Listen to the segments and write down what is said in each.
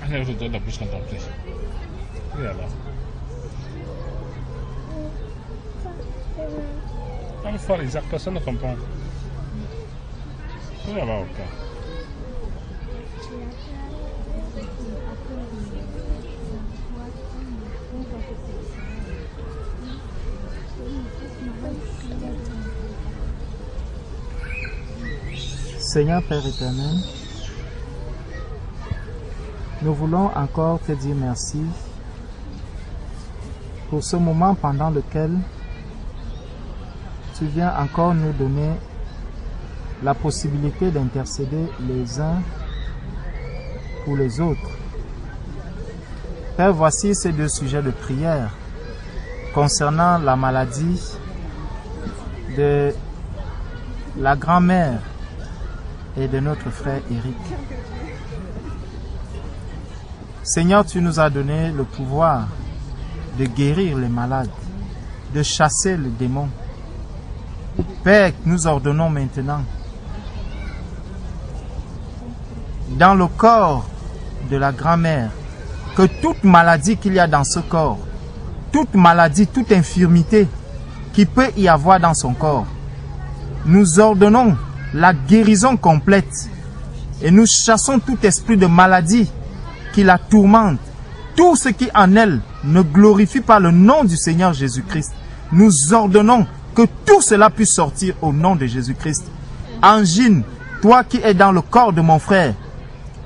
Allez, je donne la bouche contemplée. Et alors? Allez, fort, Isaac, personne ne comprend. Oui, alors, ok. Seigneur Père éternel, nous voulons encore te dire merci pour ce moment pendant lequel tu viens encore nous donner la possibilité d'intercéder les uns pour les autres. Père, voici ces deux sujets de prière concernant la maladie de la grand-mère et de notre frère Eric. Seigneur, tu nous as donné le pouvoir de guérir les malades, de chasser les démons. Père, nous ordonnons maintenant, dans le corps de la grand-mère, que toute maladie qu'il y a dans ce corps, toute maladie, toute infirmité qui peut y avoir dans son corps, nous ordonnons la guérison complète et nous chassons tout esprit de maladie qui la tourmente, tout ce qui en elle ne glorifie pas le nom du Seigneur Jésus-Christ. Nous ordonnons que tout cela puisse sortir au nom de Jésus-Christ. Angine, toi qui es dans le corps de mon frère,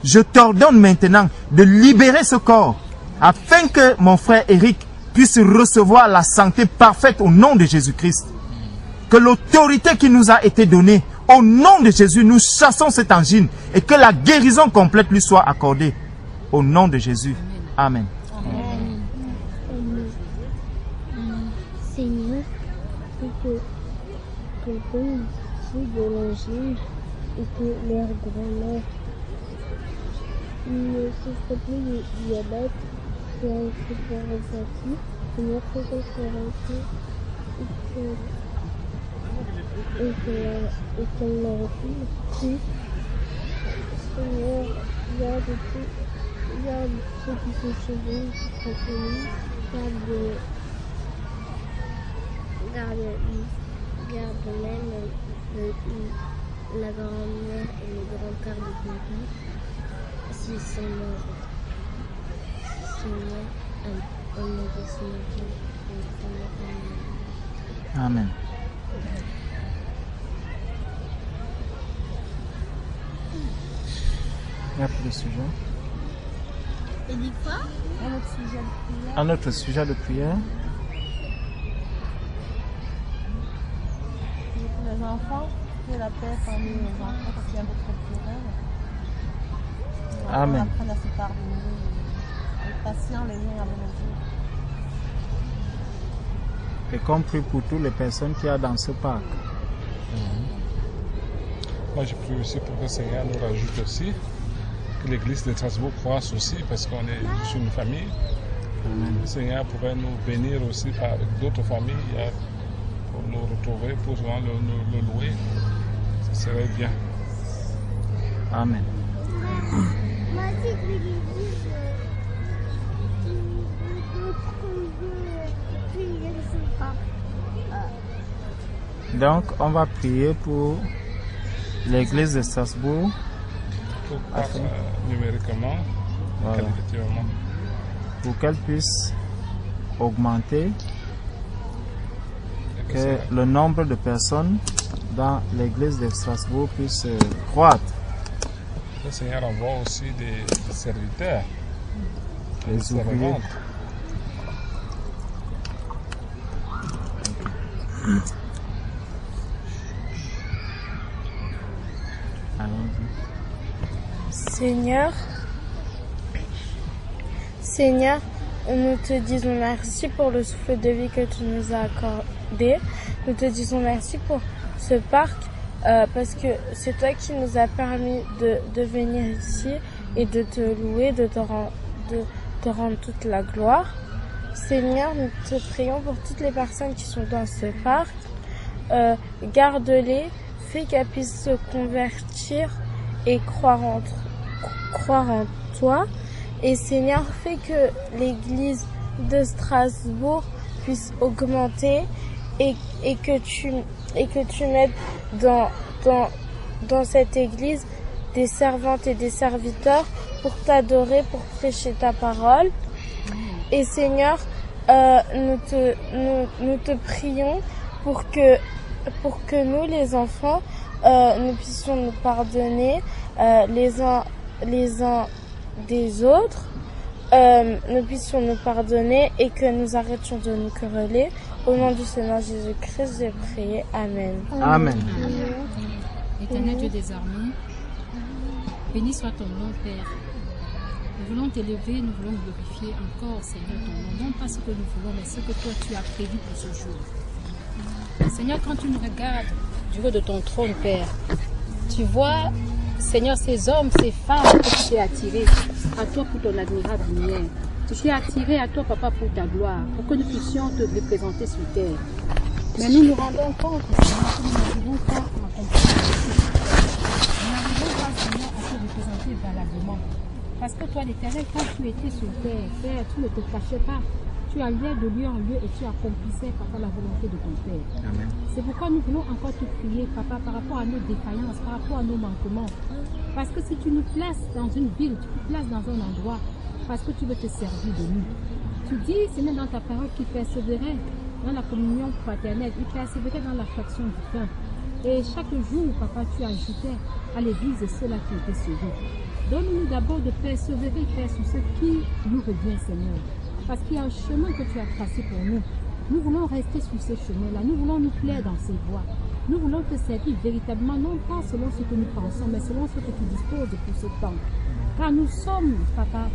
je t'ordonne maintenant de libérer ce corps afin que mon frère Eric puisse recevoir la santé parfaite au nom de Jésus-Christ. Que l'autorité qui nous a été donnée, au nom de Jésus, nous chassons cette angine et que la guérison complète lui soit accordée. Au nom de Jésus. Amen. Amen. Seigneur, que quelqu'un souffre de l'angine et que leur grand-mère ne souffre plus de diabète, qui a été ressenti, Seigneur, que ce soit reçu et qu'elle ne refuse plus. Seigneur, garde ceux qui sont chez eux, qui sont connus, garde même la grand-mère et le grand-père de Péri, s'ils sont morts. Seigneur, au nom de Seigneur, Amen. Il y a plus de sujet. Et dit quoi? Un autre sujet de prière. Un autre sujet de prière. Pour les enfants, que la paix parmi les enfants, parce qu'il y a beaucoup de pleurs. Amen. On apprend à se pardonner, être patient les uns avec les autres. Et qu'on prie pour toutes les personnes qui sont dans ce parc. Moi, je prie aussi pour que le Seigneur nous rajoute aussi, que l'église de Strasbourg croisse aussi, parce qu'on est sur une famille. Le Seigneur pourrait nous bénir aussi par d'autres familles pour nous retrouver, pour le louer. Ce serait bien. Amen. Donc, on va prier pour l'église de Strasbourg. Pour croître numériquement, Voilà. qualitativement. Pour qu'elle puisse augmenter, Et que ça- le nombre de personnes dans l'église de Strasbourg puisse croître. Le Seigneur envoie aussi des serviteurs, Les des ouvriers. servantes. Allons-y. Seigneur, nous te disons merci pour le souffle de vie que tu nous as accordé. Nous te disons merci pour ce parc parce que c'est toi qui nous as permis de venir ici et de te louer, de te rendre toute la gloire. Seigneur, nous te prions pour toutes les personnes qui sont dans ce parc. Garde-les, fais qu'elle puisse se convertir et croire en toi. Et Seigneur, fais que l'église de Strasbourg puisse augmenter et que tu mettes dans cette église des servantes et des serviteurs pour t'adorer, pour prêcher ta parole. Et Seigneur, nous te prions pour que nous, les enfants, nous puissions nous pardonner les uns des autres, nous puissions nous pardonner et que nous arrêtions de nous quereller. Au nom du Seigneur Jésus-Christ, j'ai prié. Amen. Amen. Éternel Dieu des armées, béni soit ton nom, Père. Nous voulons t'élever, nous voulons glorifier encore, Seigneur, ton nom. Non pas ce que nous voulons, mais ce que toi tu as prévu pour ce jour. Seigneur, quand tu nous regardes du haut de ton trône, Père, tu vois, Seigneur, ces hommes, ces femmes que tu es attirés à toi pour ton admirable lumière. Tu t'es attiré à toi, Papa, pour ta gloire, pour que nous puissions te représenter sur terre. Mais nous nous rendons compte, Seigneur, que nous n'arrivons pas à accomplir. Nous n'arrivons pas, Seigneur, à te représenter valablement. Parce que toi, l'Éternel, quand tu étais sur terre, Père, tu ne te cachais pas. Tu allais de lieu en lieu et tu accomplissais, Papa, la volonté de ton Père. Amen. C'est pourquoi nous voulons encore te prier, Papa, par rapport à nos défaillances, par rapport à nos manquements. Parce que si tu nous places dans une ville, tu nous places dans un endroit, parce que tu veux te servir de nous. Tu dis, Seigneur, dans ta parole, qu'il persévérait dans la communion fraternelle, il persévérait dans la fraction du pain. Et chaque jour, Papa, tu ajoutais à l'église ceux-là qui étaient sauvés. Donne-nous d'abord de persévérer, Père, sur ce qui nous revient, Seigneur. Parce qu'il y a un chemin que tu as tracé pour nous. Nous voulons rester sur ce chemin-là. Nous voulons nous plaire dans ces voies. Nous voulons te servir véritablement, non pas selon ce que nous pensons, mais selon ce que tu disposes pour ce temps. Car nous sommes, Papa,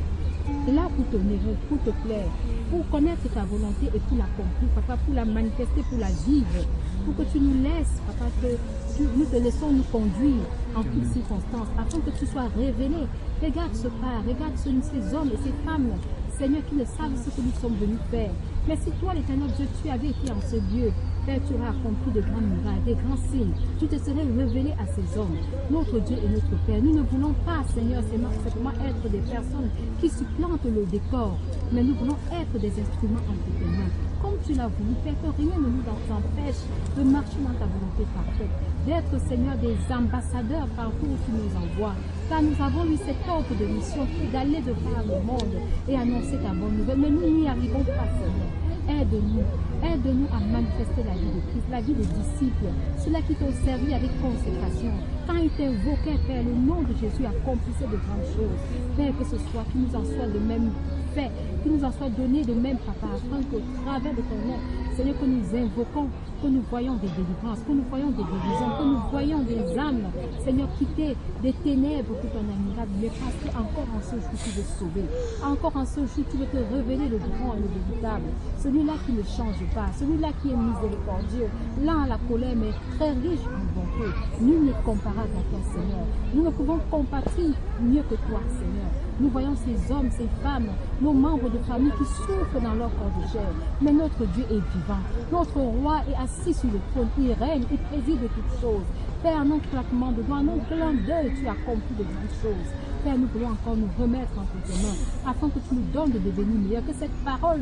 là pour t'honorer, pour te plaire, pour connaître ta volonté et pour l'accomplir, Papa, pour la manifester, pour la vivre, pour que tu nous laisses, Papa, que nous te laissons nous conduire en toutes circonstances, afin que tu sois révélé. Regarde ce père, regarde ces hommes et ces femmes, Seigneur, qui ne savent ce que nous sommes venus faire. Mais si toi, l'Éternel Dieu, tu avais été en ce lieu, Père, tu aurais accompli de grands miracles, des grands signes. Tu te serais révélé à ces hommes, notre Dieu et notre Père. Nous ne voulons pas, Seigneur, simplement être des personnes qui supplantent le décor, mais nous voulons être des instruments entre tes mains. Comme tu l'as voulu, Père, que rien ne nous empêche de marcher dans ta volonté parfaite, d'être, Seigneur, des ambassadeurs partout où tu nous envoies. Car nous avons eu cette ordre de mission d'aller de par le monde et annoncer ta bonne nouvelle. Mais nous n'y arrivons pas, Seigneur. Aide-nous à manifester la vie de Christ, la vie des disciples, ceux-là qui t'ont servi avec consécration. Quand ils t'invoquaient, Père, le nom de Jésus accomplissait de grandes choses. Père, que ce soit, qu'il nous en soit de même fait, qu'il nous en soit donné de même, Papa, afin qu'au travers de ton nom, Seigneur, que nous invoquons, que nous voyons des délivrances, que nous voyons des guérisons, que nous voyons des âmes, Seigneur, quitter des ténèbres pour ton admirable, mais parce qu'encore en ce jour tu veux sauver, encore en ce jour tu veux te révéler le grand et le véritable, celui-là qui ne change pas, celui-là qui est miséricordieux, lent à la colère, mais très riche en bonté. Nul n'est comparable à toi, Seigneur. Nous ne pouvons compatir mieux que toi, Seigneur. Nous voyons ces hommes, ces femmes, nos membres de famille qui souffrent dans leur corps de chair. Mais notre Dieu est vivant. Notre roi est assis sur le trône. Il règne, il préside de toutes choses. Père, en un claquement de doigts, en un clin d'œil, tu as accompli de grandes choses. Père, nous voulons encore nous remettre entre tes mains, afin que tu nous donnes de devenir meilleurs, que cette parole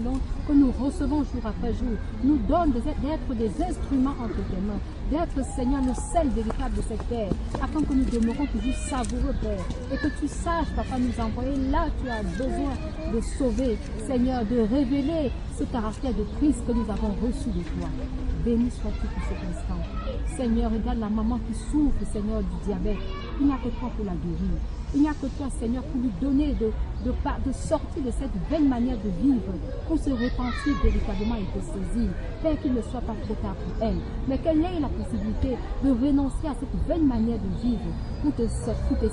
que nous recevons jour après jour, nous donne d'être des instruments entre tes mains, d'être, Seigneur, le sel véritable de cette terre, afin que nous demeurons toujours savoureux, Père, et que tu saches, Papa, nous envoyer là où tu as besoin de sauver, Seigneur, de révéler ce caractère de Christ que nous avons reçu de toi. Béni sois-tu pour cet instant. Seigneur, regarde la maman qui souffre, Seigneur, du diabète. Il n'y a que toi pour la guérir. Il n'y a que toi, Seigneur, pour lui donner de sortir de cette vaine manière de vivre, pour se repentir véritablement et te saisir. Père, qu'il ne soit pas trop tard pour elle, mais qu'elle ait la possibilité de renoncer à cette vaine manière de vivre pour te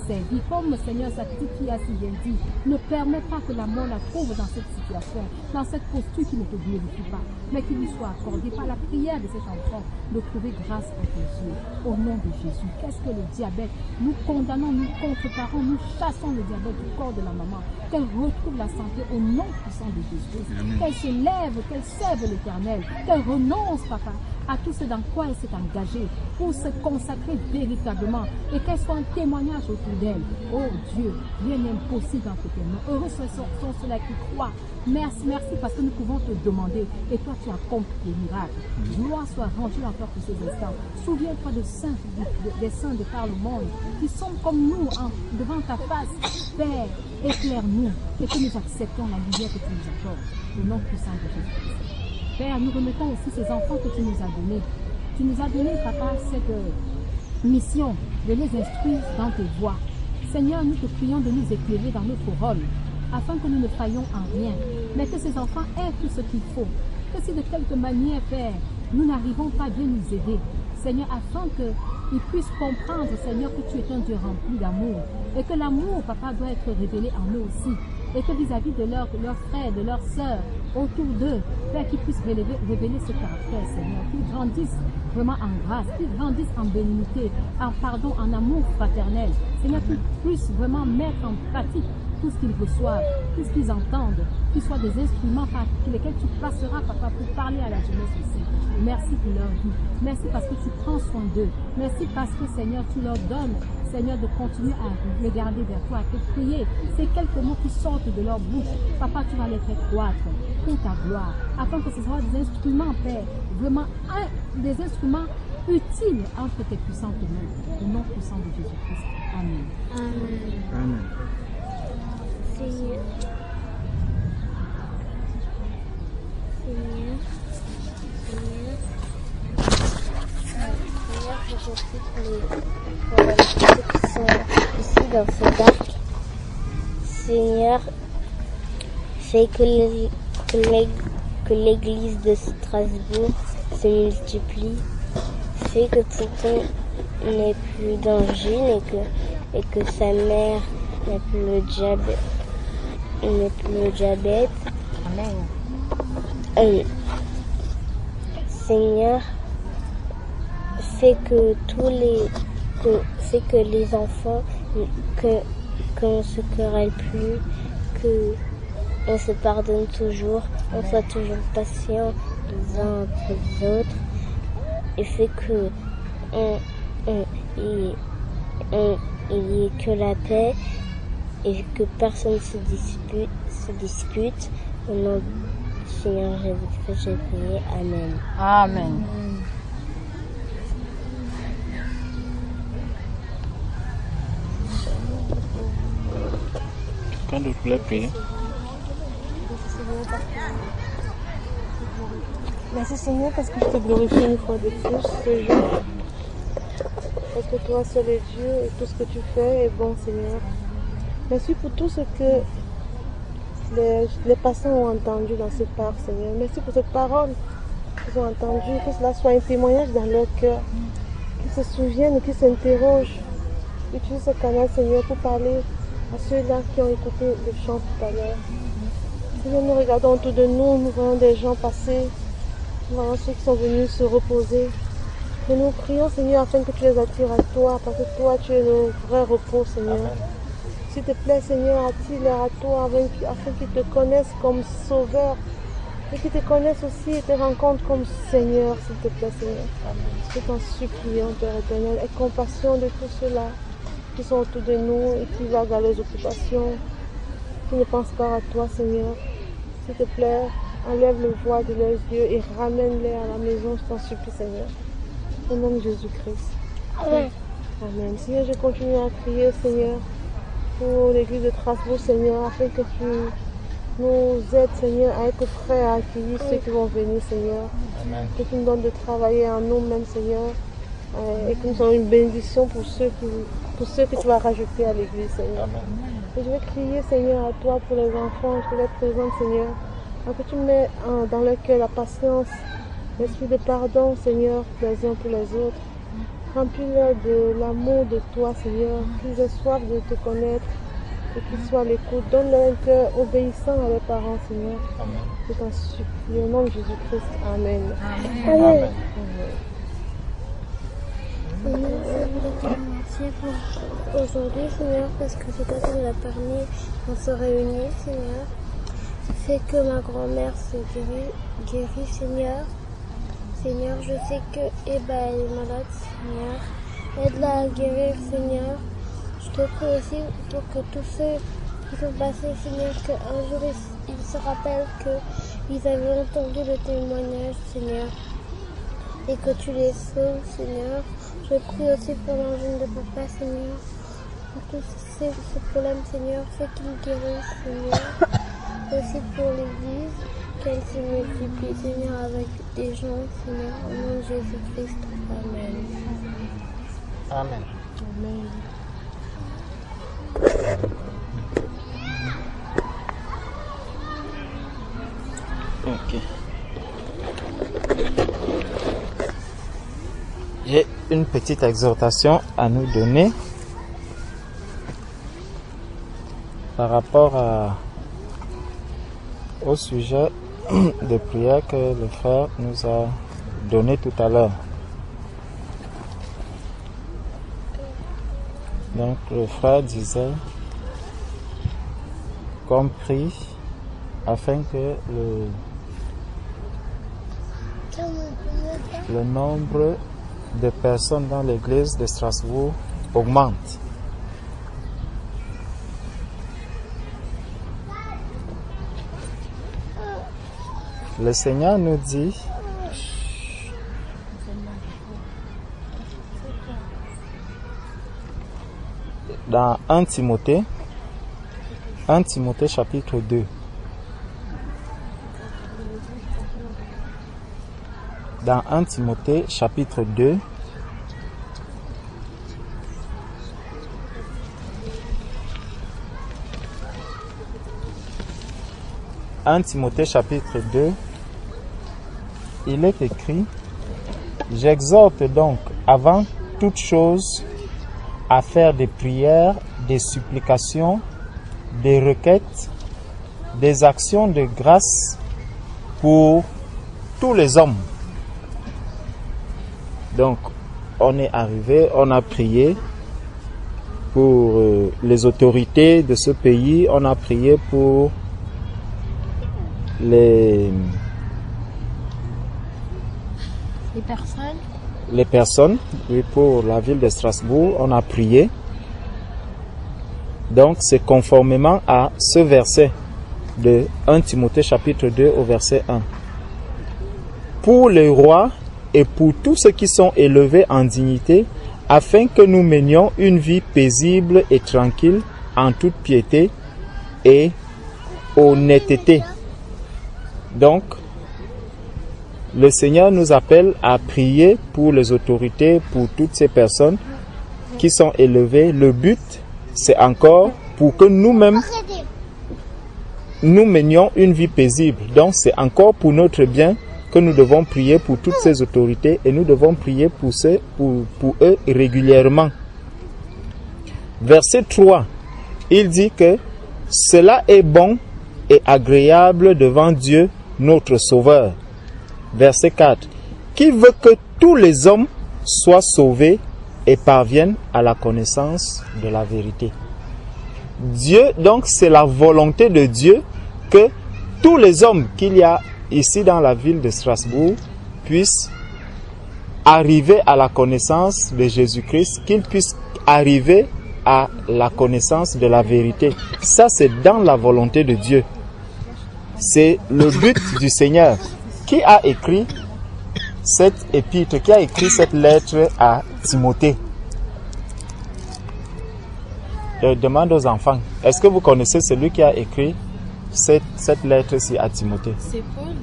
servir. Comme, Seigneur, sa petite fille a si bien dit, ne permets pas que la mort la trouve dans cette situation, dans cette posture qui ne te glorifie pas, mais qu'il lui soit accordé par la prière de cet enfant de trouver grâce à tes yeux. Au nom de Jésus, qu'est-ce que le diabète? Nous condamnons, nous contreparons, nous chassons le diabète du corps de la maman. Qu'elle retrouve la santé au nom puissant de Jésus. Qu'elle se lève, qu'elle serve l'Éternel, qu'elle renonce, Papa, à tout ce dans quoi elle s'est engagée pour se consacrer véritablement et qu'elle soit un témoignage autour d'elle. Oh Dieu, rien n'est impossible dans tes mains. Heureux sont ceux-là qui croient. Merci, merci parce que nous pouvons te demander et toi tu accomplis des miracles. Gloire soit rendue encore pour ces instants. Souviens-toi de saints, des saints de par le monde qui sont comme nous devant ta face. Père, éclaire-nous et que nous acceptons la lumière que tu nous accordes. Au nom puissant de Jésus-Christ. Père, nous remettons aussi ces enfants que tu nous as donnés. Tu nous as donné, Papa, cette mission de les instruire dans tes voies. Seigneur, nous te prions de nous éclairer dans notre rôle, afin que nous ne faillions en rien, mais que ces enfants aient tout ce qu'il faut. Que si de quelque manière, Père, nous n'arrivons pas à bien nous aider, Seigneur, afin qu'ils puissent comprendre, Seigneur, que tu es un Dieu rempli d'amour, et que l'amour, Papa, doit être révélé en eux aussi, et que vis-à-vis de leurs frères, de leurs sœurs, autour d'eux, Père, qu'ils puissent révéler ce caractère, Seigneur, qu'ils grandissent vraiment en grâce, qu'ils grandissent en bénignité, en pardon, en amour fraternel, Seigneur, qu'ils puissent vraiment mettre en pratique tout ce qu'ils reçoivent, tout ce qu'ils entendent, qu'ils soient des instruments par lesquels tu passeras, Papa, pour parler à la jeunesse aussi. Merci pour leur vie. Merci parce que tu prends soin d'eux. Merci parce que, Seigneur, tu leur donnes, Seigneur, de continuer à regarder vers toi, à te prier. Ces quelques mots qui sortent de leur bouche, Papa, tu vas les faire croître pour ta gloire, afin que ce soit des instruments, Père, vraiment des instruments utiles entre tes puissantes mains. Au nom puissant de Jésus-Christ. Amen. Amen. Amen. Seigneur, je te prie pour les ceux qui sont ici dans ce parc. Seigneur, fais que l'église de Strasbourg se multiplie. Fais que Tonton n'ait plus d'angine et que sa mère n'ait plus le diabète. Amen. Seigneur, fais que les enfants, qu'on se querelle plus, qu'on se pardonne toujours, on soit toujours patient les uns après les autres, et fais que il y ait que la paix et que personne ne se dispute. Au nom du Seigneur Jésus-Christ, j'ai prié. Amen. Amen. Quand d'autres voulaient prier. Merci Seigneur parce que je te glorifie une fois de plus ce jour. Parce que toi seul est Dieu et tout ce que tu fais est bon Seigneur. Merci pour tout ce que les passants ont entendu dans ce parc Seigneur. Merci pour cette parole qu'ils ont entendue, que cela soit un témoignage dans leur cœur, qu'ils se souviennent et qu'ils s'interrogent. Utilise ce canal Seigneur pour parler à ceux-là qui ont écouté le chant tout à l'heure. Seigneur, nous regardons autour de nous, nous voyons des gens passer, nous voyons ceux qui sont venus se reposer. Et nous prions Seigneur afin que tu les attires à toi, parce que toi tu es le vrai repos Seigneur. S'il te plaît Seigneur, attire-les à toi afin qu'ils te connaissent comme sauveur et qu'ils te connaissent aussi et te rencontrent comme Seigneur, s'il te plaît Seigneur. Nous t'en supplions Père éternel, aie compassion de tous ceux-là qui sont autour de nous et qui vaguent à leurs occupations, qui ne pensent pas à toi Seigneur. S'il te plaît, enlève le voile de leurs yeux et ramène-les à la maison, je t'en supplie Seigneur. Au nom de Jésus-Christ. Amen. Amen. Seigneur, je continue à prier Seigneur pour l'église de Strasbourg Seigneur, afin que tu nous aides Seigneur à être prêts à accueillir ceux qui vont venir Seigneur. Amen. Que tu nous donnes de travailler en nous-mêmes Seigneur et que nous soyons une bénédiction pour ceux que tu vas rajouter à l'église Seigneur. Amen. Et je vais crier Seigneur à toi pour les enfants, je te les présente Seigneur, afin que tu mets dans leur cœur la patience, l'esprit de pardon Seigneur les uns pour les autres. Remplis-leur de l'amour de toi Seigneur, qu'ils aient soif de te connaître et qu'ils soient à l'écoute. Donne-leur un cœur obéissant à leurs parents Seigneur. Amen. Je t'en supplie au nom de Jésus-Christ. Amen. Amen. Seigneur, je voudrais te remercier pour aujourd'hui, Seigneur, parce que c'est toi qui nous as permis qu'on se réunisse, Seigneur. Fais que ma grand-mère se guérit, Seigneur. Seigneur, je sais que Eba est malade, Seigneur. Aide-la à guérir, Seigneur. Je te prie aussi pour que tous ceux qui sont passés, Seigneur, qu'un jour ils se rappellent qu'ils avaient entendu le témoignage, Seigneur. Et que tu les sauves, Seigneur. Je prie aussi pour l'angine de papa, Seigneur. Pour tous ces problèmes, Seigneur, fais qu'ils guérissent, Seigneur. Aussi pour l'Église, qu'elle se multiplie, Seigneur, avec des gens, Seigneur, au nom de Jésus-Christ. Amen. Amen. Amen. Ok. J'ai une petite exhortation à nous donner par rapport au sujet de prière que le frère nous a donné tout à l'heure. Donc le frère disait qu'on prie afin que le nombre de personnes dans l'église de Strasbourg augmente. Le Seigneur nous dit dans 1 Timothée chapitre 2. Dans 1 Timothée chapitre 2, il est écrit: j'exhorte donc avant toute chose à faire des prières, des supplications, des requêtes, des actions de grâce pour tous les hommes. Donc, on est arrivé, on a prié pour les autorités de ce pays, on a prié pour les personnes, oui, pour la ville de Strasbourg, on a prié. Donc, c'est conformément à ce verset de 1 Timothée chapitre 2 au verset 1. Pour les rois et pour tous ceux qui sont élevés en dignité, afin que nous menions une vie paisible et tranquille en toute piété et honnêteté. Donc, le Seigneur nous appelle à prier pour les autorités, pour toutes ces personnes qui sont élevées. Le but, c'est encore pour que nous-mêmes, nous menions une vie paisible. Donc, c'est encore pour notre bien que nous devons prier pour toutes ces autorités et nous devons prier pour eux régulièrement. Verset 3, il dit que cela est bon et agréable devant Dieu, notre Sauveur. Verset 4, qui veut que tous les hommes soient sauvés et parviennent à la connaissance de la vérité. Dieu, donc c'est la volonté de Dieu que tous les hommes qu'il y a ici dans la ville de Strasbourg puissent arriver à la connaissance de Jésus-Christ, qu'ils puissent arriver à la connaissance de la vérité. Ça, c'est dans la volonté de Dieu. C'est le but du Seigneur. Qui a écrit cette épître, qui a écrit cette lettre à Timothée? Je demande aux enfants, est-ce que vous connaissez celui qui a écrit cette lettre-ci à Timothée? C'est Paul.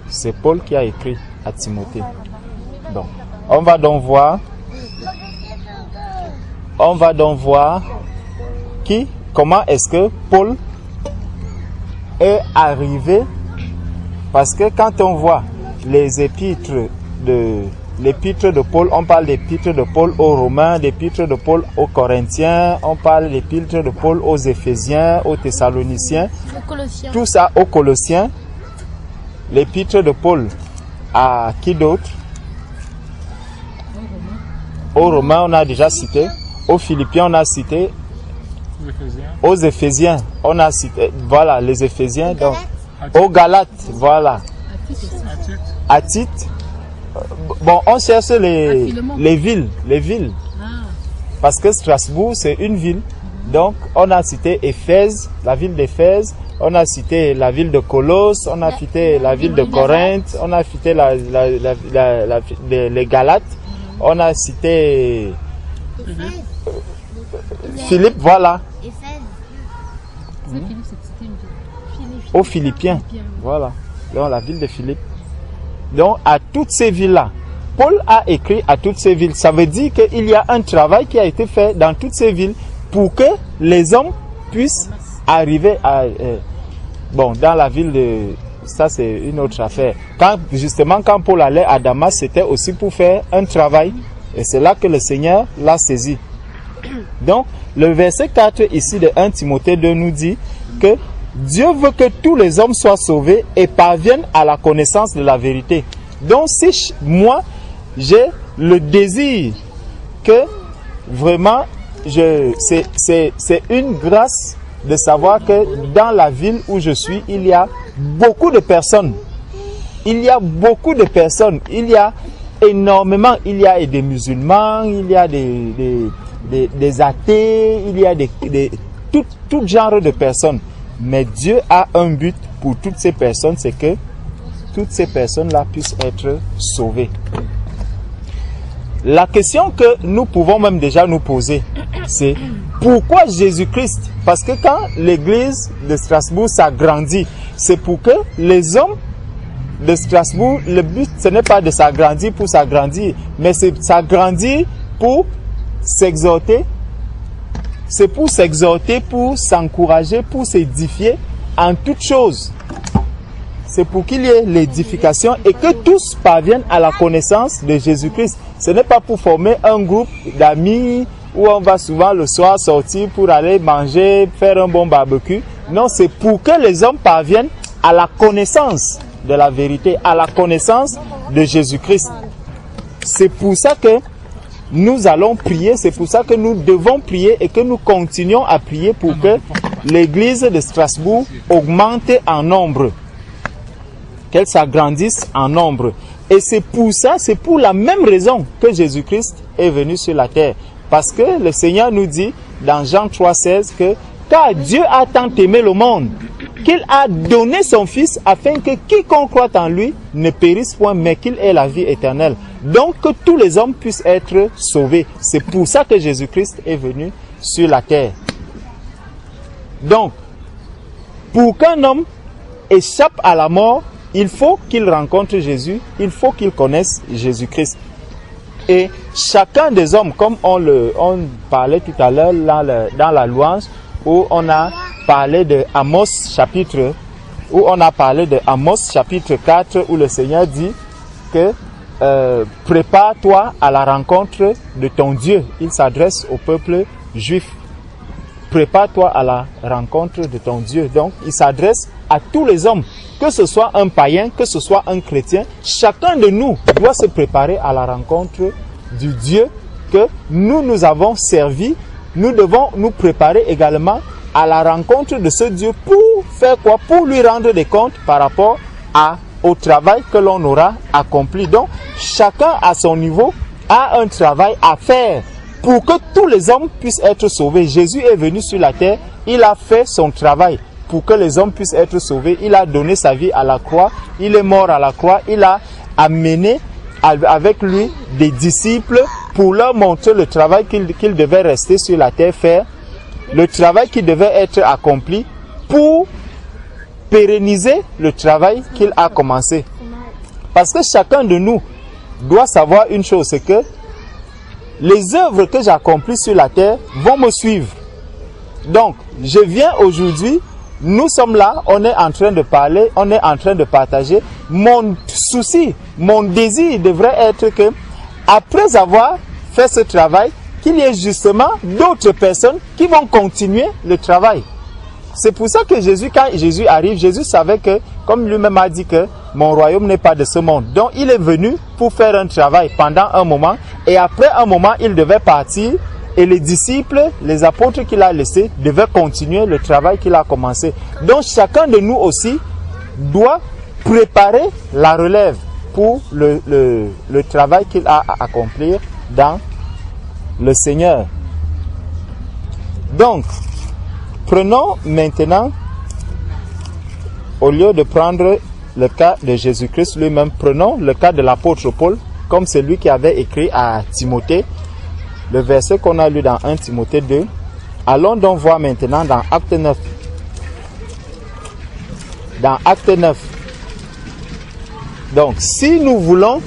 C'est Paul qui a écrit à Timothée. Donc, on va donc voir comment est-ce que Paul est arrivé. Parce que quand on voit les épîtres de Paul, on parle d'épîtres de Paul aux Romains, d'épîtres de Paul aux Corinthiens, on parle d'épîtres de Paul aux Éphésiens, aux Thessaloniciens, tout ça aux Colossiens. L'épître de Paul à qui d'autre? Aux Romains, on a déjà cité. Aux Philippiens, on a cité. Aux Éphésiens, on a cité. Voilà, les Éphésiens. Donc, aux Galates, voilà. À Tite. bon, on cherche les villes. Parce que Strasbourg, c'est une ville. Donc, on a cité Éphèse, la ville d'Éphèse. On a cité la ville de Colosse. On a cité la ville de Corinthe. On a cité les Galates. On a cité Philippe, voilà. Aux Philippiens. Voilà. Donc, la ville de Philippe. Donc, à toutes ces villes-là, Paul a écrit à toutes ces villes. Ça veut dire qu'il y a un travail qui a été fait dans toutes ces villes pour que les hommes puissent arriver à... bon, dans la ville de... Ça, c'est une autre affaire. Justement, quand Paul allait à Damas, c'était aussi pour faire un travail. Et c'est là que le Seigneur l'a saisi. Donc, le verset 4 ici de 1 Timothée 2 nous dit que Dieu veut que tous les hommes soient sauvés et parviennent à la connaissance de la vérité. Donc, si moi, j'ai le désir que vraiment, c'est une grâce de savoir que dans la ville où je suis, il y a beaucoup de personnes. Il y a beaucoup de personnes. Il y a énormément. Il y a des musulmans, il y a des athées, il y a tout genre de personnes. Mais Dieu a un but pour toutes ces personnes, c'est que toutes ces personnes-là puissent être sauvées. La question que nous pouvons même déjà nous poser, c'est pourquoi Jésus-Christ? Parce que quand l'église de Strasbourg s'agrandit, c'est pour que les hommes de Strasbourg, le but ce n'est pas de s'agrandir pour s'agrandir, mais c'est s'agrandir pour s'exhorter. C'est pour s'exhorter, pour s'encourager, pour s'édifier en toutes choses. C'est pour qu'il y ait l'édification et que tous parviennent à la connaissance de Jésus-Christ. Ce n'est pas pour former un groupe d'amis où on va souvent le soir sortir pour aller manger, faire un bon barbecue. Non, c'est pour que les hommes parviennent à la connaissance de la vérité, à la connaissance de Jésus-Christ. C'est pour ça que nous allons prier, c'est pour ça que nous devons prier et que nous continuons à prier pour que l'église de Strasbourg augmente en nombre. Qu'elle s'agrandisse en nombre. Et c'est pour ça, c'est pour la même raison que Jésus-Christ est venu sur la terre. Parce que le Seigneur nous dit dans Jean 3,16 que car Dieu a tant aimé le monde qu'il a donné son Fils afin que quiconque croit en lui ne périsse point mais qu'il ait la vie éternelle. Donc que tous les hommes puissent être sauvés. C'est pour ça que Jésus-Christ est venu sur la terre. Donc, pour qu'un homme échappe à la mort, il faut qu'il rencontre Jésus, il faut qu'il connaisse Jésus-Christ. Et chacun des hommes, comme on parlait tout à l'heure dans la louange, où on a parlé de Amos chapitre, où on a parlé de Amos chapitre 4, où le Seigneur dit que prépare-toi à la rencontre de ton Dieu. Il s'adresse au peuple juif. Prépare-toi à la rencontre de ton Dieu. Donc, il s'adresse à tous les hommes, que ce soit un païen, que ce soit un chrétien. Chacun de nous doit se préparer à la rencontre du Dieu que nous avons servi. Nous devons nous préparer également à la rencontre de ce Dieu pour faire quoi? Pour lui rendre des comptes par rapport au travail que l'on aura accompli. Donc, chacun à son niveau a un travail à faire pour que tous les hommes puissent être sauvés. Jésus est venu sur la terre, il a fait son travail pour que les hommes puissent être sauvés. Il a donné sa vie à la croix, il est mort à la croix, il a amené avec lui des disciples pour leur montrer le travail qu'ils devaient rester sur la terre faire, le travail qui devait être accompli pour pérenniser le travail qu'il a commencé. Parce que chacun de nous doit savoir une chose, c'est que les œuvres que j'accomplis sur la terre vont me suivre. Donc, je viens aujourd'hui, nous sommes là, on est en train de parler, on est en train de partager. Mon souci, mon désir devrait être que, après avoir fait ce travail, qu'il y ait justement d'autres personnes qui vont continuer le travail. C'est pour ça que Jésus, quand Jésus arrive, Jésus savait que, comme lui-même a dit que mon royaume n'est pas de ce monde. Donc il est venu pour faire un travail pendant un moment et après un moment il devait partir et les disciples, les apôtres qu'il a laissés devaient continuer le travail qu'il a commencé. Donc chacun de nous aussi doit préparer la relève. pour le travail qu'il a à accomplir dans le Seigneur. Donc, prenons maintenant, au lieu de prendre le cas de Jésus-Christ lui-même, prenons le cas de l'apôtre Paul, comme celui qui avait écrit à Timothée, le verset qu'on a lu dans 1 Timothée 2. Allons donc voir maintenant dans Acte 9. Dans Acte 9. Donc, si nous voulons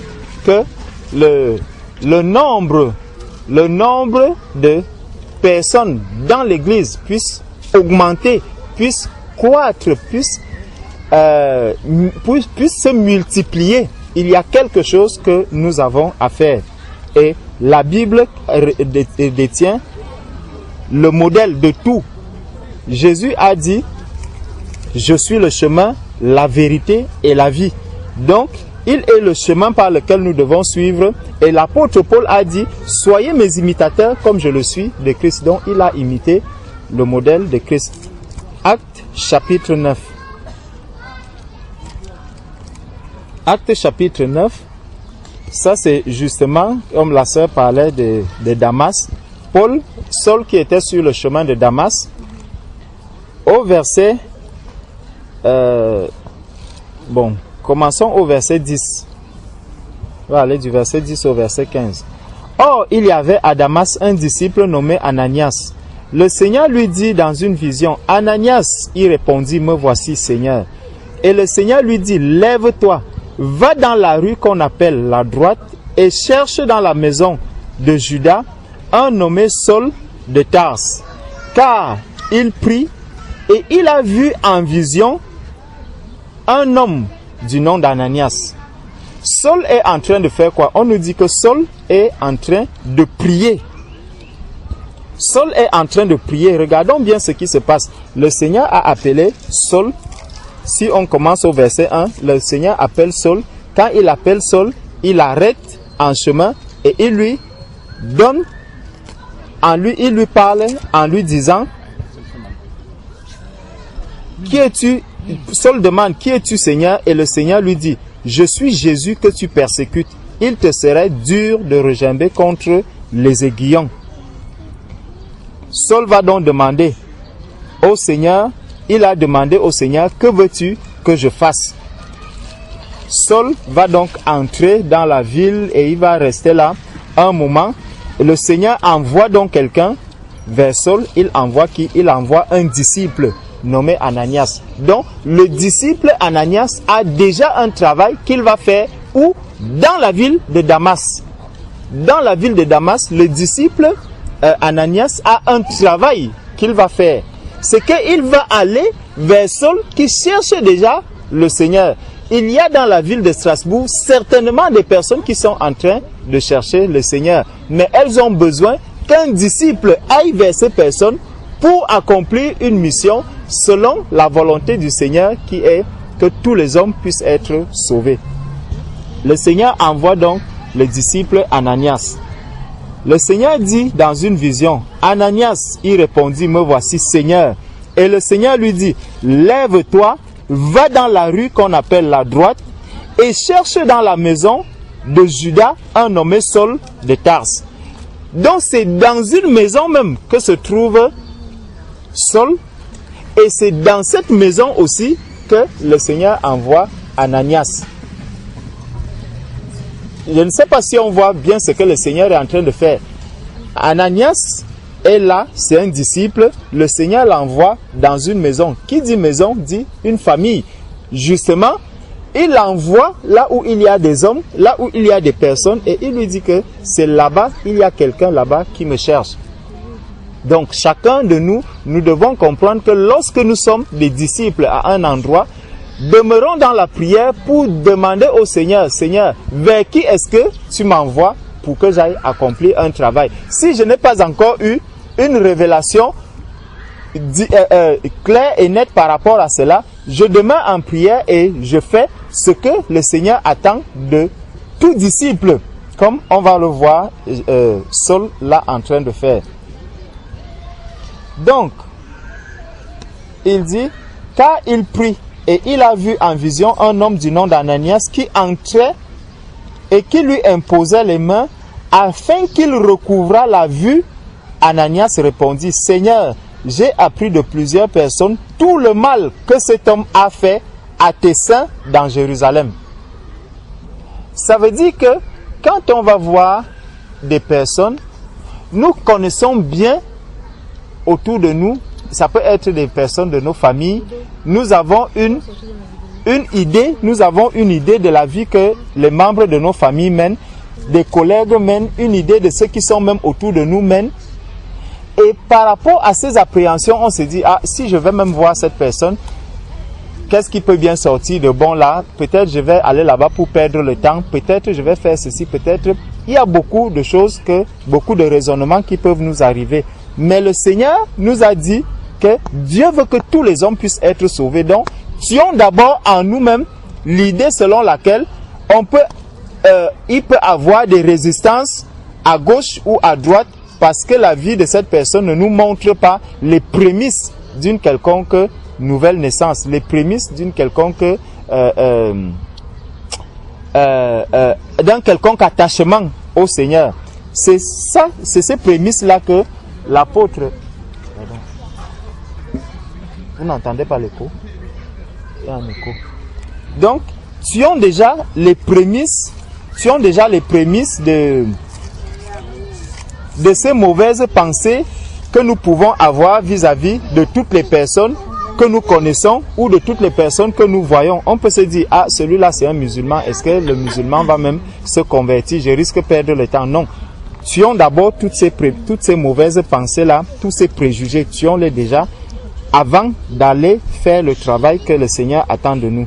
que le nombre de personnes dans l'Église puisse augmenter, puisse croître, puisse se multiplier, il y a quelque chose que nous avons à faire. Et la Bible détient le modèle de tout. Jésus a dit, je suis le chemin, la vérité et la vie. Donc, il est le chemin par lequel nous devons suivre. Et l'apôtre Paul a dit, soyez mes imitateurs comme je le suis de Christ. Donc, il a imité le modèle de Christ. Acte chapitre 9. Acte chapitre 9. Ça, c'est justement, comme la sœur parlait de Damas. Saul qui était sur le chemin de Damas. Au verset... commençons au verset 10. On va aller du verset 10 au verset 15. Or, il y avait à Damas un disciple nommé Ananias. Le Seigneur lui dit dans une vision, Ananias, il répondit, me voici Seigneur. Et le Seigneur lui dit, lève-toi, va dans la rue qu'on appelle la droite et cherche dans la maison de Judas un nommé Saul de Tarse. Car il prie et il a vu en vision un homme du nom d'Ananias. Saul est en train de faire quoi? On nous dit que Saul est en train de prier. Saul est en train de prier. Regardons bien ce qui se passe. Le Seigneur a appelé Saul. Si on commence au verset 1, le Seigneur appelle Saul. Quand il appelle Saul, il arrête en chemin et il lui donne, il lui parle en lui disant, qui es-tu? Saul demande, qui es-tu Seigneur? Et le Seigneur lui dit, je suis Jésus que tu persécutes. Il te serait dur de regimber contre les aiguillons. Saul va donc demander au Seigneur, il a demandé au Seigneur, que veux-tu que je fasse? Saul va donc entrer dans la ville et il va rester là un moment. Le Seigneur envoie donc quelqu'un vers Saul. Il envoie qui? Il envoie un disciple nommé Ananias. Donc, le disciple Ananias a déjà un travail qu'il va faire où? Dans la ville de Damas. Dans la ville de Damas, le disciple Ananias a un travail qu'il va faire. C'est qu'il va aller vers Saul qui cherche déjà le Seigneur. Il y a dans la ville de Strasbourg certainement des personnes qui sont en train de chercher le Seigneur. Mais elles ont besoin qu'un disciple aille vers ces personnes pour accomplir une mission selon la volonté du Seigneur qui est que tous les hommes puissent être sauvés. Le Seigneur envoie donc le disciple Ananias. Le Seigneur dit dans une vision, Ananias, il répondit, me voici Seigneur. Et le Seigneur lui dit, lève-toi, va dans la rue qu'on appelle la droite et cherche dans la maison de Judas un nommé Saul de Tarse. Donc c'est dans une maison même que se trouve Saul. Et c'est dans cette maison aussi que le Seigneur envoie Ananias. Je ne sais pas si on voit bien ce que le Seigneur est en train de faire. Ananias est là, c'est un disciple. Le Seigneur l'envoie dans une maison. Qui dit maison dit une famille. Justement, il l'envoie là où il y a des hommes, là où il y a des personnes. Et il lui dit que c'est là-bas, il y a quelqu'un là-bas qui me cherche. Donc chacun de nous, nous devons comprendre que lorsque nous sommes des disciples à un endroit, demeurons dans la prière pour demander au Seigneur, Seigneur, vers qui est-ce que tu m'envoies pour que j'aille accomplir un travail. Si je n'ai pas encore eu une révélation claire et nette par rapport à cela, je demeure en prière et je fais ce que le Seigneur attend de tout disciple, comme on va le voir Saul là en train de faire. Donc, il dit, car il prie et il a vu en vision un homme du nom d'Ananias qui entrait et qui lui imposait les mains afin qu'il recouvrât la vue, Ananias répondit, Seigneur, j'ai appris de plusieurs personnes tout le mal que cet homme a fait à tes saints dans Jérusalem. Ça veut dire que quand on va voir des personnes, nous connaissons bien autour de nous, ça peut être des personnes de nos familles, nous avons une idée de la vie que les membres de nos familles mènent, des collègues mènent, une idée de ceux qui sont même autour de nous mènent. Et par rapport à ces appréhensions, on se dit, ah, si je vais même voir cette personne, qu'est-ce qui peut bien sortir de bon là? Peut-être je vais aller là-bas pour perdre le temps, peut-être je vais faire ceci, peut-être. Il y a beaucoup de choses, beaucoup de raisonnements qui peuvent nous arriver. Mais le Seigneur nous a dit que Dieu veut que tous les hommes puissent être sauvés. Donc, tuons d'abord en nous-mêmes l'idée selon laquelle il peut avoir des résistances à gauche ou à droite parce que la vie de cette personne ne nous montre pas les prémices d'une quelconque nouvelle naissance, les prémices d'une quelconque d'un quelconque attachement au Seigneur. C'est ça, c'est ces prémices-là que l'apôtre... Vous n'entendez pas l'écho? Il y a un écho. Donc, tuons déjà les prémices de ces mauvaises pensées que nous pouvons avoir vis-à-vis de toutes les personnes que nous connaissons ou de toutes les personnes que nous voyons. On peut se dire, ah, celui-là c'est un musulman, est-ce que le musulman va même se convertir? Je risque de perdre le temps. Non. Tuons d'abord toutes ces mauvaises pensées-là, tous ces préjugés, tuons-les déjà avant d'aller faire le travail que le Seigneur attend de nous.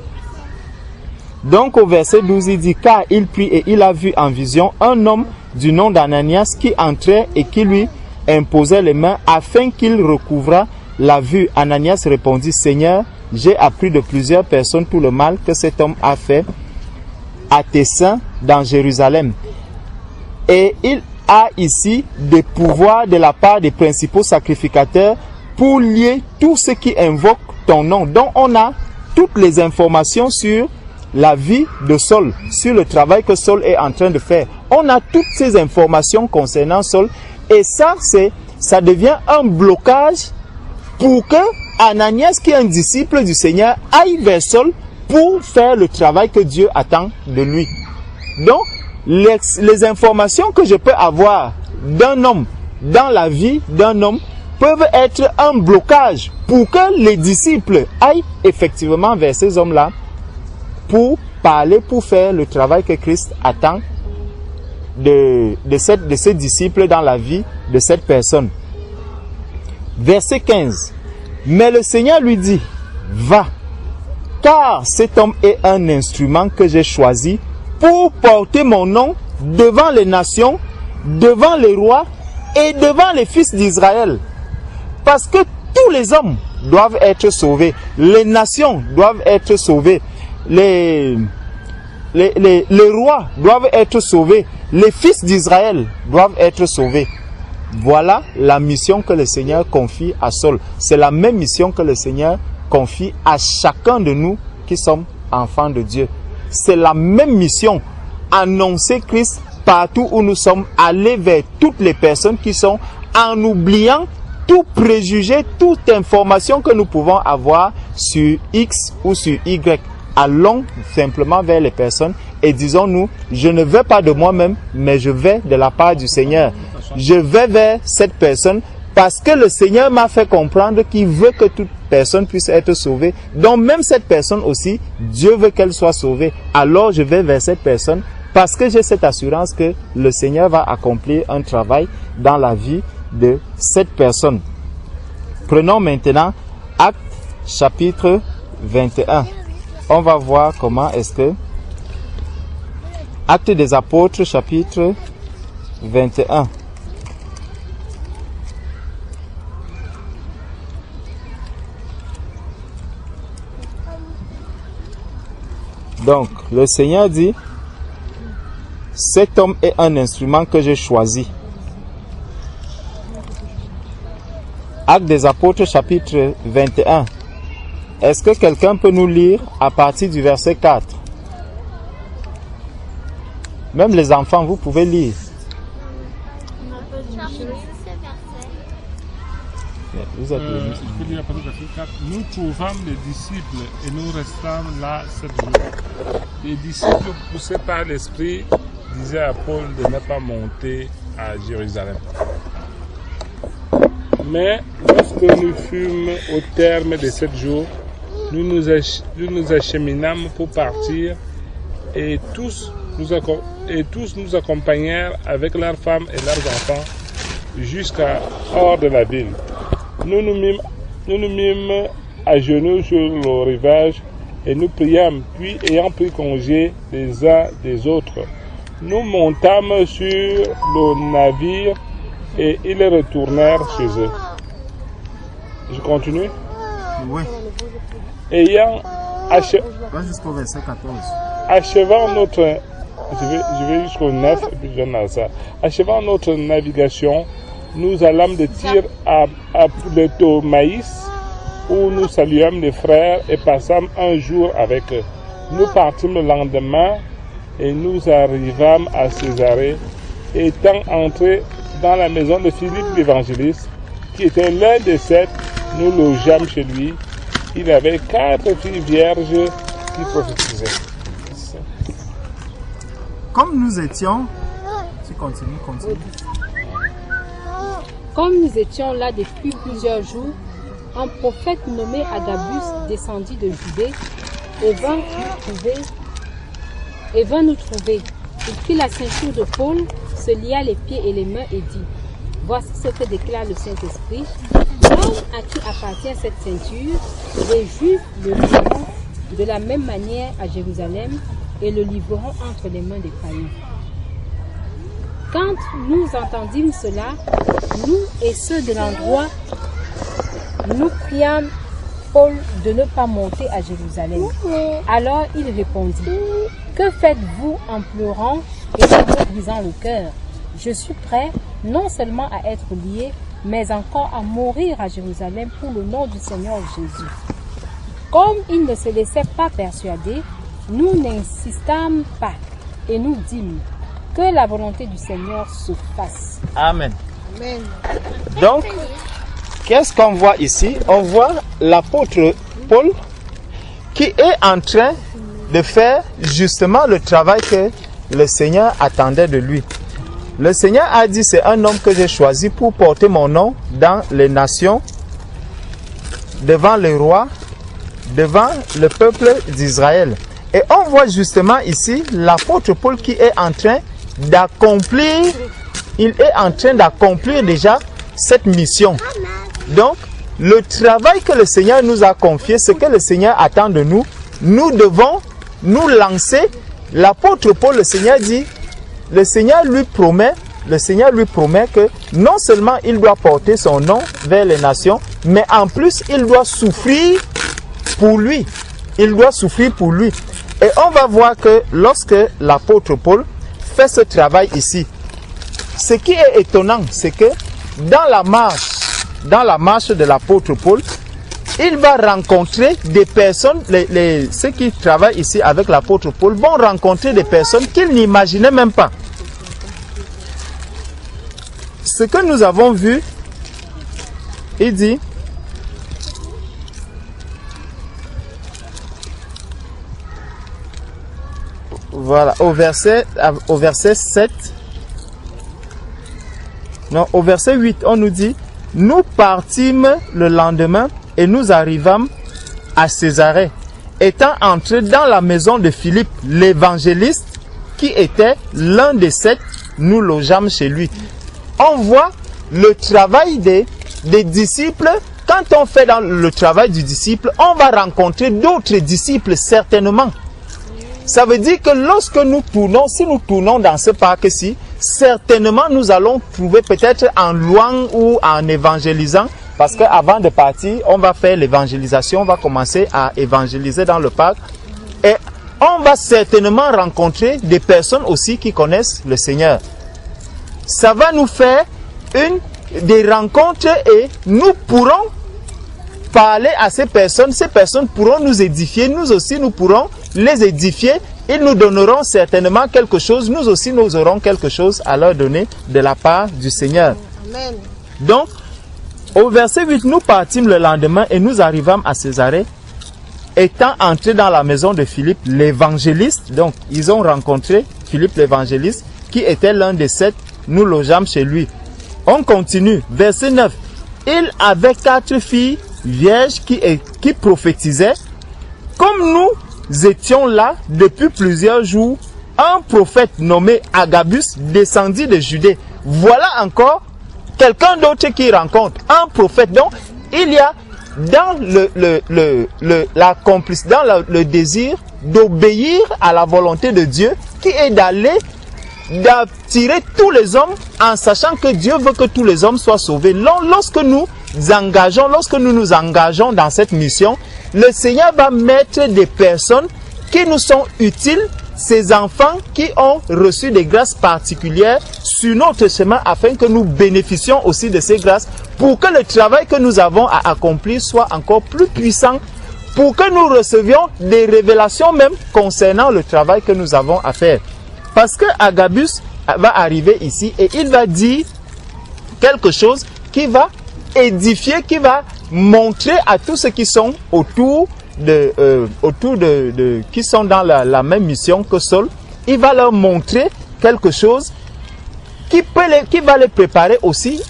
Donc au verset 12, il dit, car il prie et il a vu en vision un homme du nom d'Ananias qui entrait et qui lui imposait les mains afin qu'il recouvrât la vue. Ananias répondit, Seigneur, j'ai appris de plusieurs personnes tout le mal que cet homme a fait à tes saints dans Jérusalem. Et il a ici des pouvoirs de la part des principaux sacrificateurs pour lier tous ceux qui invoquent ton nom. Donc on a toutes les informations sur la vie de Saul, sur le travail que Saul est en train de faire. On a toutes ces informations concernant Saul et ça devient un blocage pour que Ananias, qui est un disciple du Seigneur, aille vers Saul pour faire le travail que Dieu attend de lui. Donc, les informations que je peux avoir d'un homme, dans la vie d'un homme, peuvent être un blocage pour que les disciples aillent effectivement vers ces hommes-là pour parler, pour faire le travail que Christ attend de ces disciples dans la vie de cette personne. Verset 15. Mais le Seigneur lui dit, va, car cet homme est un instrument que j'ai choisi pour porter mon nom devant les nations, devant les rois et devant les fils d'Israël. Parce que tous les hommes doivent être sauvés, les nations doivent être sauvées, les rois doivent être sauvés, les fils d'Israël doivent être sauvés. Voilà la mission que le Seigneur confie à Saul. C'est la même mission que le Seigneur confie à chacun de nous qui sommes enfants de Dieu. C'est la même mission. Annoncer Christ partout où nous sommes, aller vers toutes les personnes qui sont, en oubliant tout préjugé, toute information que nous pouvons avoir sur X ou sur Y. Allons simplement vers les personnes et disons-nous, je ne vais pas de moi-même, mais je vais de la part du Seigneur. Je vais vers cette personne parce que le Seigneur m'a fait comprendre qu'il veut que toute personne puisse être sauvée. Donc même cette personne aussi, Dieu veut qu'elle soit sauvée. Alors je vais vers cette personne parce que j'ai cette assurance que le Seigneur va accomplir un travail dans la vie de cette personne. Prenons maintenant Actes chapitre 21. On va voir comment est-ce que Actes des Apôtres chapitre 21. Donc, le Seigneur dit, cet homme est un instrument que j'ai choisi. Actes des Apôtres chapitre 21. Est-ce que quelqu'un peut nous lire à partir du verset 4? Même les enfants, vous pouvez lire. Vous êtes je peux lire à partir de verset 4. Nous trouvâmes les disciples et nous restâmes là 7 jours. Les disciples, poussés par l'Esprit, disaient à Paul de ne pas monter à Jérusalem. Mais lorsque nous fûmes au terme de 7 jours, nous nous acheminâmes pour partir et tous nous accompagnèrent avec leurs femmes et leurs enfants jusqu'à hors de la ville. Nous nous mîmes à genoux sur le rivage et nous priâmes, puis ayant pris congé les uns des autres, nous montâmes sur le navire et ils retournèrent chez eux. Je continue? Oui. Ayant Va jusqu'au verset 14. achevant notre... Je vais jusqu'au 9 et puis je donne à ça. Achevant notre navigation, nous allâmes de Tyr à Ptolémaïs, où nous saluâmes les frères et passâmes un jour avec eux. Nous partîmes le lendemain et nous arrivâmes à Césarée. Étant entrés dans la maison de Philippe l'évangéliste, qui était l'un des 7, nous logeâmes chez lui. Il avait 4 filles vierges qui prophétisaient. Comme nous étions... Tu continues. Comme nous étions là depuis plusieurs jours, un prophète nommé Agabus descendit de Judée et vint nous trouver. Il prit la ceinture de Paul, se lia les pieds et les mains et dit: voici ce que déclare le Saint-Esprit. L'homme à qui appartient cette ceinture, les Juifs le livreront de la même manière à Jérusalem et le livreront entre les mains des païens. Quand nous entendîmes cela, nous et ceux de l'endroit, nous priâmes Paul de ne pas monter à Jérusalem. Alors il répondit: que faites-vous en pleurant et en me brisant le cœur? Je suis prêt non seulement à être lié, mais encore à mourir à Jérusalem pour le nom du Seigneur Jésus. Comme il ne se laissait pas persuader, nous n'insistâmes pas et nous dîmes: que la volonté du Seigneur se fasse. Amen. Donc, qu'est-ce qu'on voit ici? On voit l'apôtre Paul qui est en train de faire justement le travail que le Seigneur attendait de lui. Le Seigneur a dit: c'est un homme que j'ai choisi pour porter mon nom dans les nations, devant les rois, devant le peuple d'Israël. Et on voit justement ici l'apôtre Paul qui est en train d'accomplir, il est en train d'accomplir déjà cette mission. Donc, le travail que le Seigneur nous a confié, ce que le Seigneur attend de nous, nous devons nous lancer. L'apôtre Paul, le Seigneur dit, le Seigneur lui promet que non seulement il doit porter son nom vers les nations, mais en plus il doit souffrir pour lui. Il doit souffrir pour lui. Et on va voir que lorsque l'apôtre Paul fait ce travail ici, ce qui est étonnant, c'est que dans la marche de l'apôtre Paul, il va rencontrer des personnes, ceux qui travaillent ici avec l'apôtre Paul vont rencontrer des personnes qu'ils n'imaginaient même pas. Ce que nous avons vu, il dit, voilà, au verset 7, non, au verset 8, on nous dit: nous partîmes le lendemain et nous arrivâmes à Césarée, étant entrés dans la maison de Philippe l'évangéliste, qui était l'un des 7, nous logeâmes chez lui. On voit le travail des disciples. Quand on fait dans le travail du disciple, on va rencontrer d'autres disciples certainement. Ça veut dire que lorsque nous tournons, si nous tournons dans ce parc-ci, certainement nous allons trouver peut-être en louant ou en évangélisant, parce qu'avant de partir, on va faire l'évangélisation, on va commencer à évangéliser dans le parc. Et on va certainement rencontrer des personnes aussi qui connaissent le Seigneur. Ça va nous faire des rencontres et nous pourrons parler à ces personnes pourront nous édifier, nous aussi nous pourrons les édifier ils nous donneront certainement quelque chose. Nous aussi, nous aurons quelque chose à leur donner de la part du Seigneur. Amen. Donc, au verset 8, nous partîmes le lendemain et nous arrivâmes à Césarée. Étant entrés dans la maison de Philippe l'évangéliste, donc ils ont rencontré Philippe l'évangéliste, qui était l'un des 7, nous logeâmes chez lui. On continue, verset 9. Il avait 4 filles vierges qui prophétisaient. Comme nous étions là depuis plusieurs jours, un prophète nommé Agabus descendit de Judée. Voilà encore quelqu'un d'autre qui rencontre un prophète. Donc, il y a dans le désir d'obéir à la volonté de Dieu, qui est d'attirer tous les hommes en sachant que Dieu veut que tous les hommes soient sauvés. Lorsque nous nous engageons dans cette mission, le Seigneur va mettre des personnes qui nous sont utiles, ces enfants qui ont reçu des grâces particulières sur notre chemin afin que nous bénéficions aussi de ces grâces pour que le travail que nous avons à accomplir soit encore plus puissant, pour que nous recevions des révélations même concernant le travail que nous avons à faire. Parce que Agabus va arriver ici et il va dire quelque chose qui va édifier, qui va montrer à tous ceux qui sont qui sont dans la même mission que Saul. Il va leur montrer quelque chose qui va les préparer aussi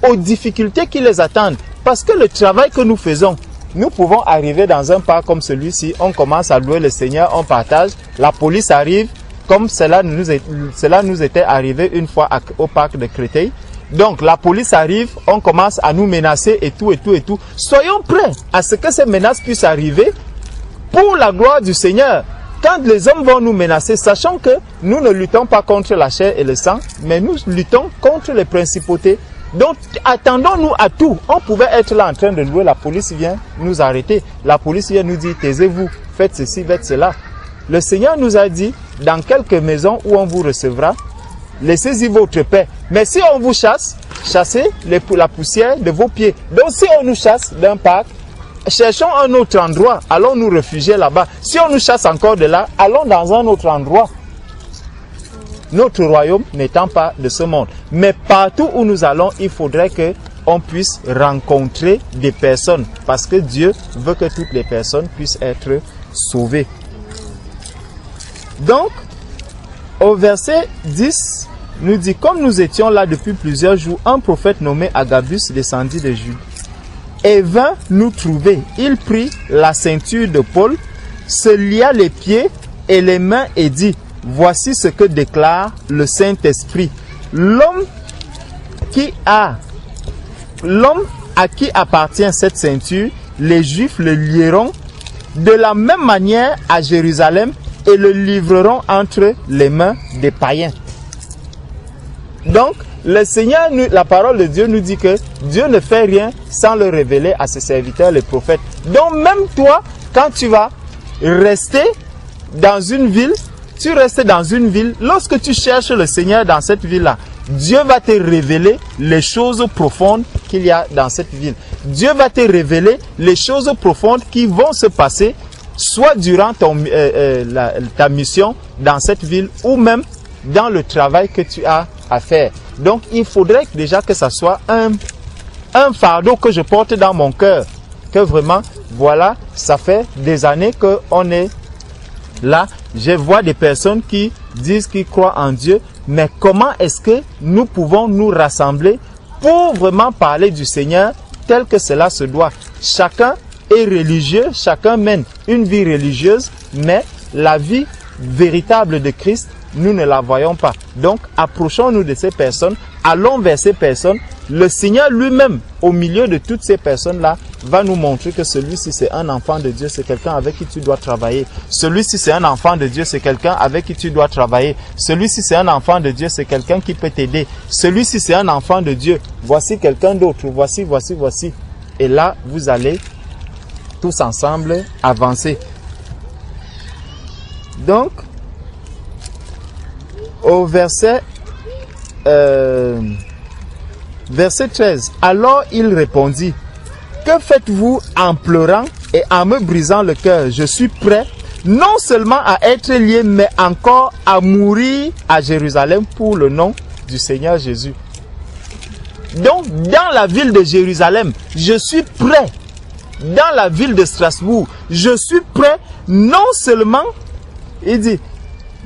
aux difficultés qui les attendent. Parce que le travail que nous faisons, nous pouvons arriver dans un parc comme celui-ci, on commence à louer le Seigneur, on partage, la police arrive, comme cela nous était arrivé une fois au parc de Créteil. Donc la police arrive, on commence à nous menacer et tout. Soyons prêts à ce que ces menaces puissent arriver pour la gloire du Seigneur. Quand les hommes vont nous menacer, sachant que nous ne luttons pas contre la chair et le sang, mais nous luttons contre les principautés. Donc attendons-nous à tout. On pouvait être là en train de louer, la police vient nous arrêter. La police vient nous dire, taisez-vous, faites ceci, faites cela. Le Seigneur nous a dit, dans quelques maisons où on vous recevra, laissez-y votre paix. Mais si on vous chasse, chassez la poussière de vos pieds. Donc si on nous chasse d'un parc, cherchons un autre endroit, allons nous réfugier là-bas. Si on nous chasse encore de là, allons dans un autre endroit. Notre royaume n'étant pas de ce monde. Mais partout où nous allons, il faudrait qu'on puisse rencontrer des personnes. Parce que Dieu veut que toutes les personnes puissent être sauvées. Donc, au verset 10, nous dit, comme nous étions là depuis plusieurs jours, un prophète nommé Agabus descendit de Jude et vint nous trouver. Il prit la ceinture de Paul, se lia les pieds et les mains et dit, voici ce que déclare le Saint-Esprit. L'homme à qui appartient cette ceinture, les Juifs le lieront de la même manière à Jérusalem et le livreront entre les mains des païens. Donc, le Seigneur, la parole de Dieu nous dit que Dieu ne fait rien sans le révéler à ses serviteurs, les prophètes. Donc, même toi, quand tu vas rester dans une ville, tu restes dans une ville, lorsque tu cherches le Seigneur dans cette ville-là, Dieu va te révéler les choses profondes qu'il y a dans cette ville. Dieu va te révéler les choses profondes qui vont se passer soit durant ta mission dans cette ville ou même dans le travail que tu as à faire. Donc, il faudrait déjà que ça soit un fardeau que je porte dans mon cœur. Que vraiment, voilà, ça fait des années qu'on est là. Je vois des personnes qui disent qu'ils croient en Dieu, mais comment est-ce que nous pouvons nous rassembler pour vraiment parler du Seigneur tel que cela se doit? Chacun est religieux, chacun mène une vie religieuse, mais la vie véritable de Christ, nous ne la voyons pas. Donc, approchons-nous de ces personnes, allons vers ces personnes. Le Seigneur lui-même, au milieu de toutes ces personnes-là, va nous montrer que celui-ci c'est un enfant de Dieu, c'est quelqu'un avec qui tu dois travailler. Celui-ci c'est un enfant de Dieu, c'est quelqu'un avec qui tu dois travailler. Celui-ci c'est un enfant de Dieu, c'est quelqu'un qui peut t'aider. Celui-ci c'est un enfant de Dieu, voici quelqu'un d'autre, voici. Et là, vous allez tous ensemble avancer. Donc, au verset 13, alors il répondit, que faites-vous en pleurant et en me brisant le cœur? Je suis prêt non seulement à être lié, mais encore à mourir à Jérusalem pour le nom du Seigneur Jésus. Donc, dans la ville de Jérusalem, je suis prêt. Dans la ville de Strasbourg, je suis prêt non seulement, il dit,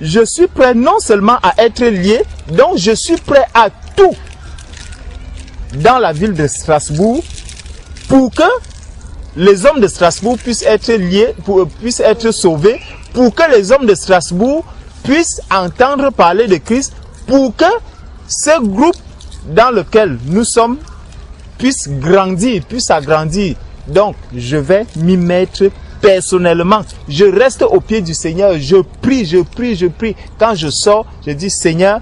je suis prêt non seulement à être lié, donc je suis prêt à tout dans la ville de Strasbourg pour que les hommes de Strasbourg puissent être liés, puissent être sauvés, pour que les hommes de Strasbourg puissent entendre parler de Christ, pour que ce groupe dans lequel nous sommes puisse grandir, puisse s'agrandir. Donc, je vais m'y mettre personnellement. Je reste au pied du Seigneur. Je prie, je prie, je prie. Quand je sors, je dis, Seigneur,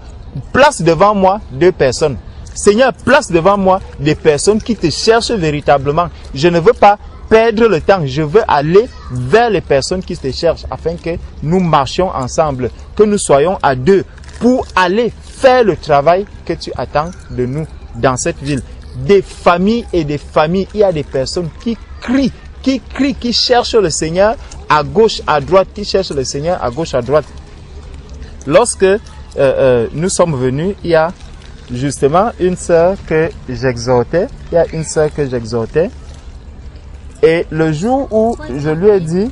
place devant moi 2 personnes. Seigneur, place devant moi des personnes qui te cherchent véritablement. Je ne veux pas perdre le temps. Je veux aller vers les personnes qui te cherchent afin que nous marchions ensemble, que nous soyons à 2 pour aller faire le travail que tu attends de nous dans cette ville. Des familles et des familles, il y a des personnes qui crient, qui cherchent le Seigneur à gauche, à droite, qui cherchent le Seigneur à gauche, à droite. Lorsque nous sommes venus, il y a justement une sœur que j'exhortais, et le jour où je lui ai dit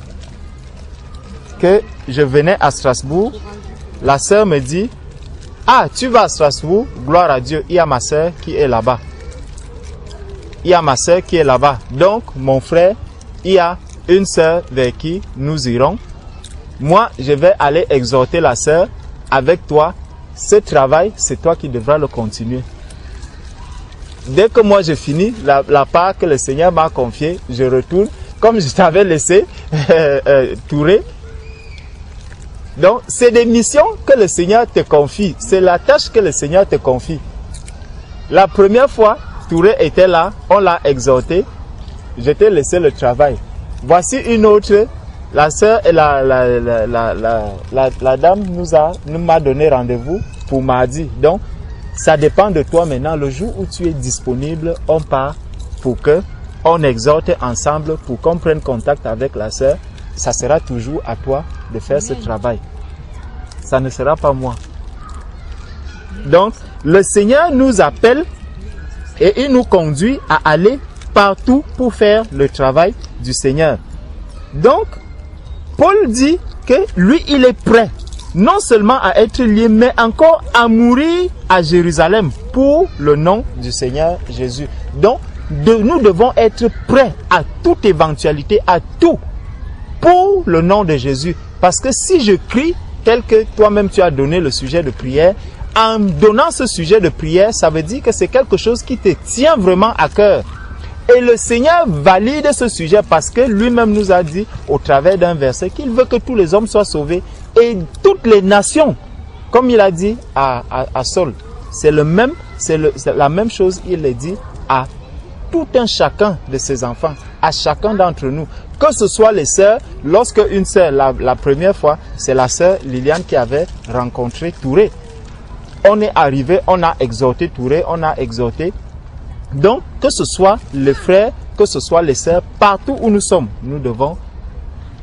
que je venais à Strasbourg, la sœur me dit, ah, tu vas à Strasbourg, gloire à Dieu, il y a ma sœur qui est là-bas. Il y a ma sœur qui est là-bas. Donc, mon frère, il y a une sœur vers qui nous irons. Moi, je vais aller exhorter la sœur avec toi. Ce travail, c'est toi qui devras le continuer. Dès que moi, je finis la part que le Seigneur m'a confiée, je retourne, comme je t'avais laissé Touré. Donc, c'est des missions que le Seigneur te confie. C'est la tâche que le Seigneur te confie. La première fois, Touré était là, on l'a exhorté. Je t'ai laissé le travail. Voici une autre. La sœur et la dame nous m'a donné rendez-vous pour mardi. Donc, ça dépend de toi maintenant. Le jour où tu es disponible, on part pour que on exhorte ensemble, pour qu'on prenne contact avec la sœur. Ça sera toujours à toi de faire ce travail. Ça ne sera pas moi. Donc, le Seigneur nous appelle et il nous conduit à aller partout pour faire le travail du Seigneur. Donc, Paul dit que lui, il est prêt, non seulement à être lié, mais encore à mourir à Jérusalem pour le nom du Seigneur Jésus. Donc, nous devons être prêts à toute éventualité, à tout, pour le nom de Jésus. Parce que si je crie, tel que toi-même tu as donné le sujet de prière, en donnant ce sujet de prière, ça veut dire que c'est quelque chose qui te tient vraiment à cœur. Et le Seigneur valide ce sujet parce que lui-même nous a dit au travers d'un verset qu'il veut que tous les hommes soient sauvés et toutes les nations, comme il a dit à Saul. C'est la même chose, il l'a dit à tout un chacun de ses enfants, à chacun d'entre nous. Que ce soit les sœurs, lorsque une sœur, la première fois, c'est la sœur Liliane qui avait rencontré Touré. On est arrivé, on a exhorté Touré, on a exhorté. Donc, que ce soit les frères, que ce soit les sœurs, partout où nous sommes, nous devons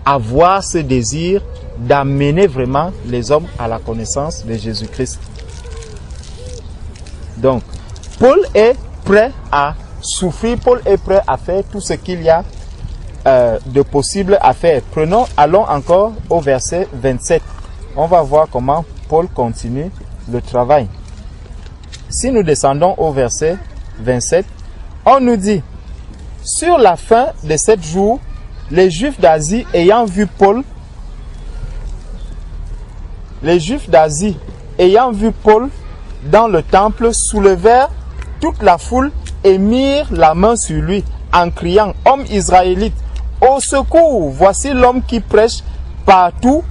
avoir ce désir d'amener vraiment les hommes à la connaissance de Jésus-Christ. Donc, Paul est prêt à souffrir, Paul est prêt à faire tout ce qu'il y a de possible à faire. Allons encore au verset 27. On va voir comment Paul continue le travail. Si nous descendons au verset 27, on nous dit, sur la fin de 7 jours, les Juifs d'Asie ayant vu Paul dans le temple, soulevèrent toute la foule et mirent la main sur lui en criant, homme israélite, au secours, voici l'homme qui prêche partout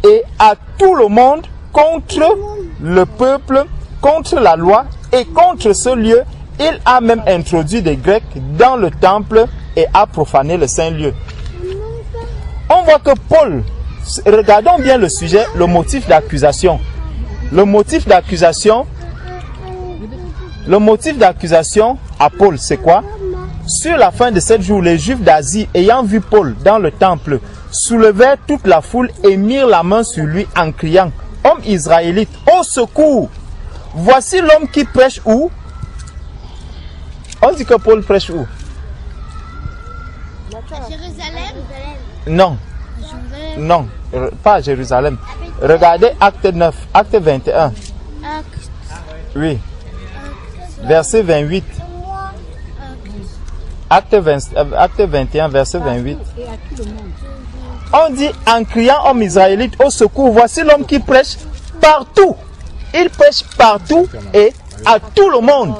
et à tout le monde contre le peuple, contre la loi et contre ce lieu. Il a même introduit des Grecs dans le temple et a profané le saint lieu. On voit que Paul, regardons bien le sujet, le motif d'accusation. Le motif d'accusation à Paul, c'est quoi? Sur la fin de 7 jours, les Juifs d'Asie, ayant vu Paul dans le temple, soulevèrent toute la foule et mirent la main sur lui en criant, « Homme israélite, au secours! Voici l'homme qui prêche où ?» On dit que Paul prêche où? À Jérusalem. Non, non, pas à Jérusalem. Regardez Acte 9, Acte 21. Oui, verset 28. Acte 21, verset 28. On dit en criant homme israélite au secours, voici l'homme qui prêche partout. Il prêche partout et à tout le monde.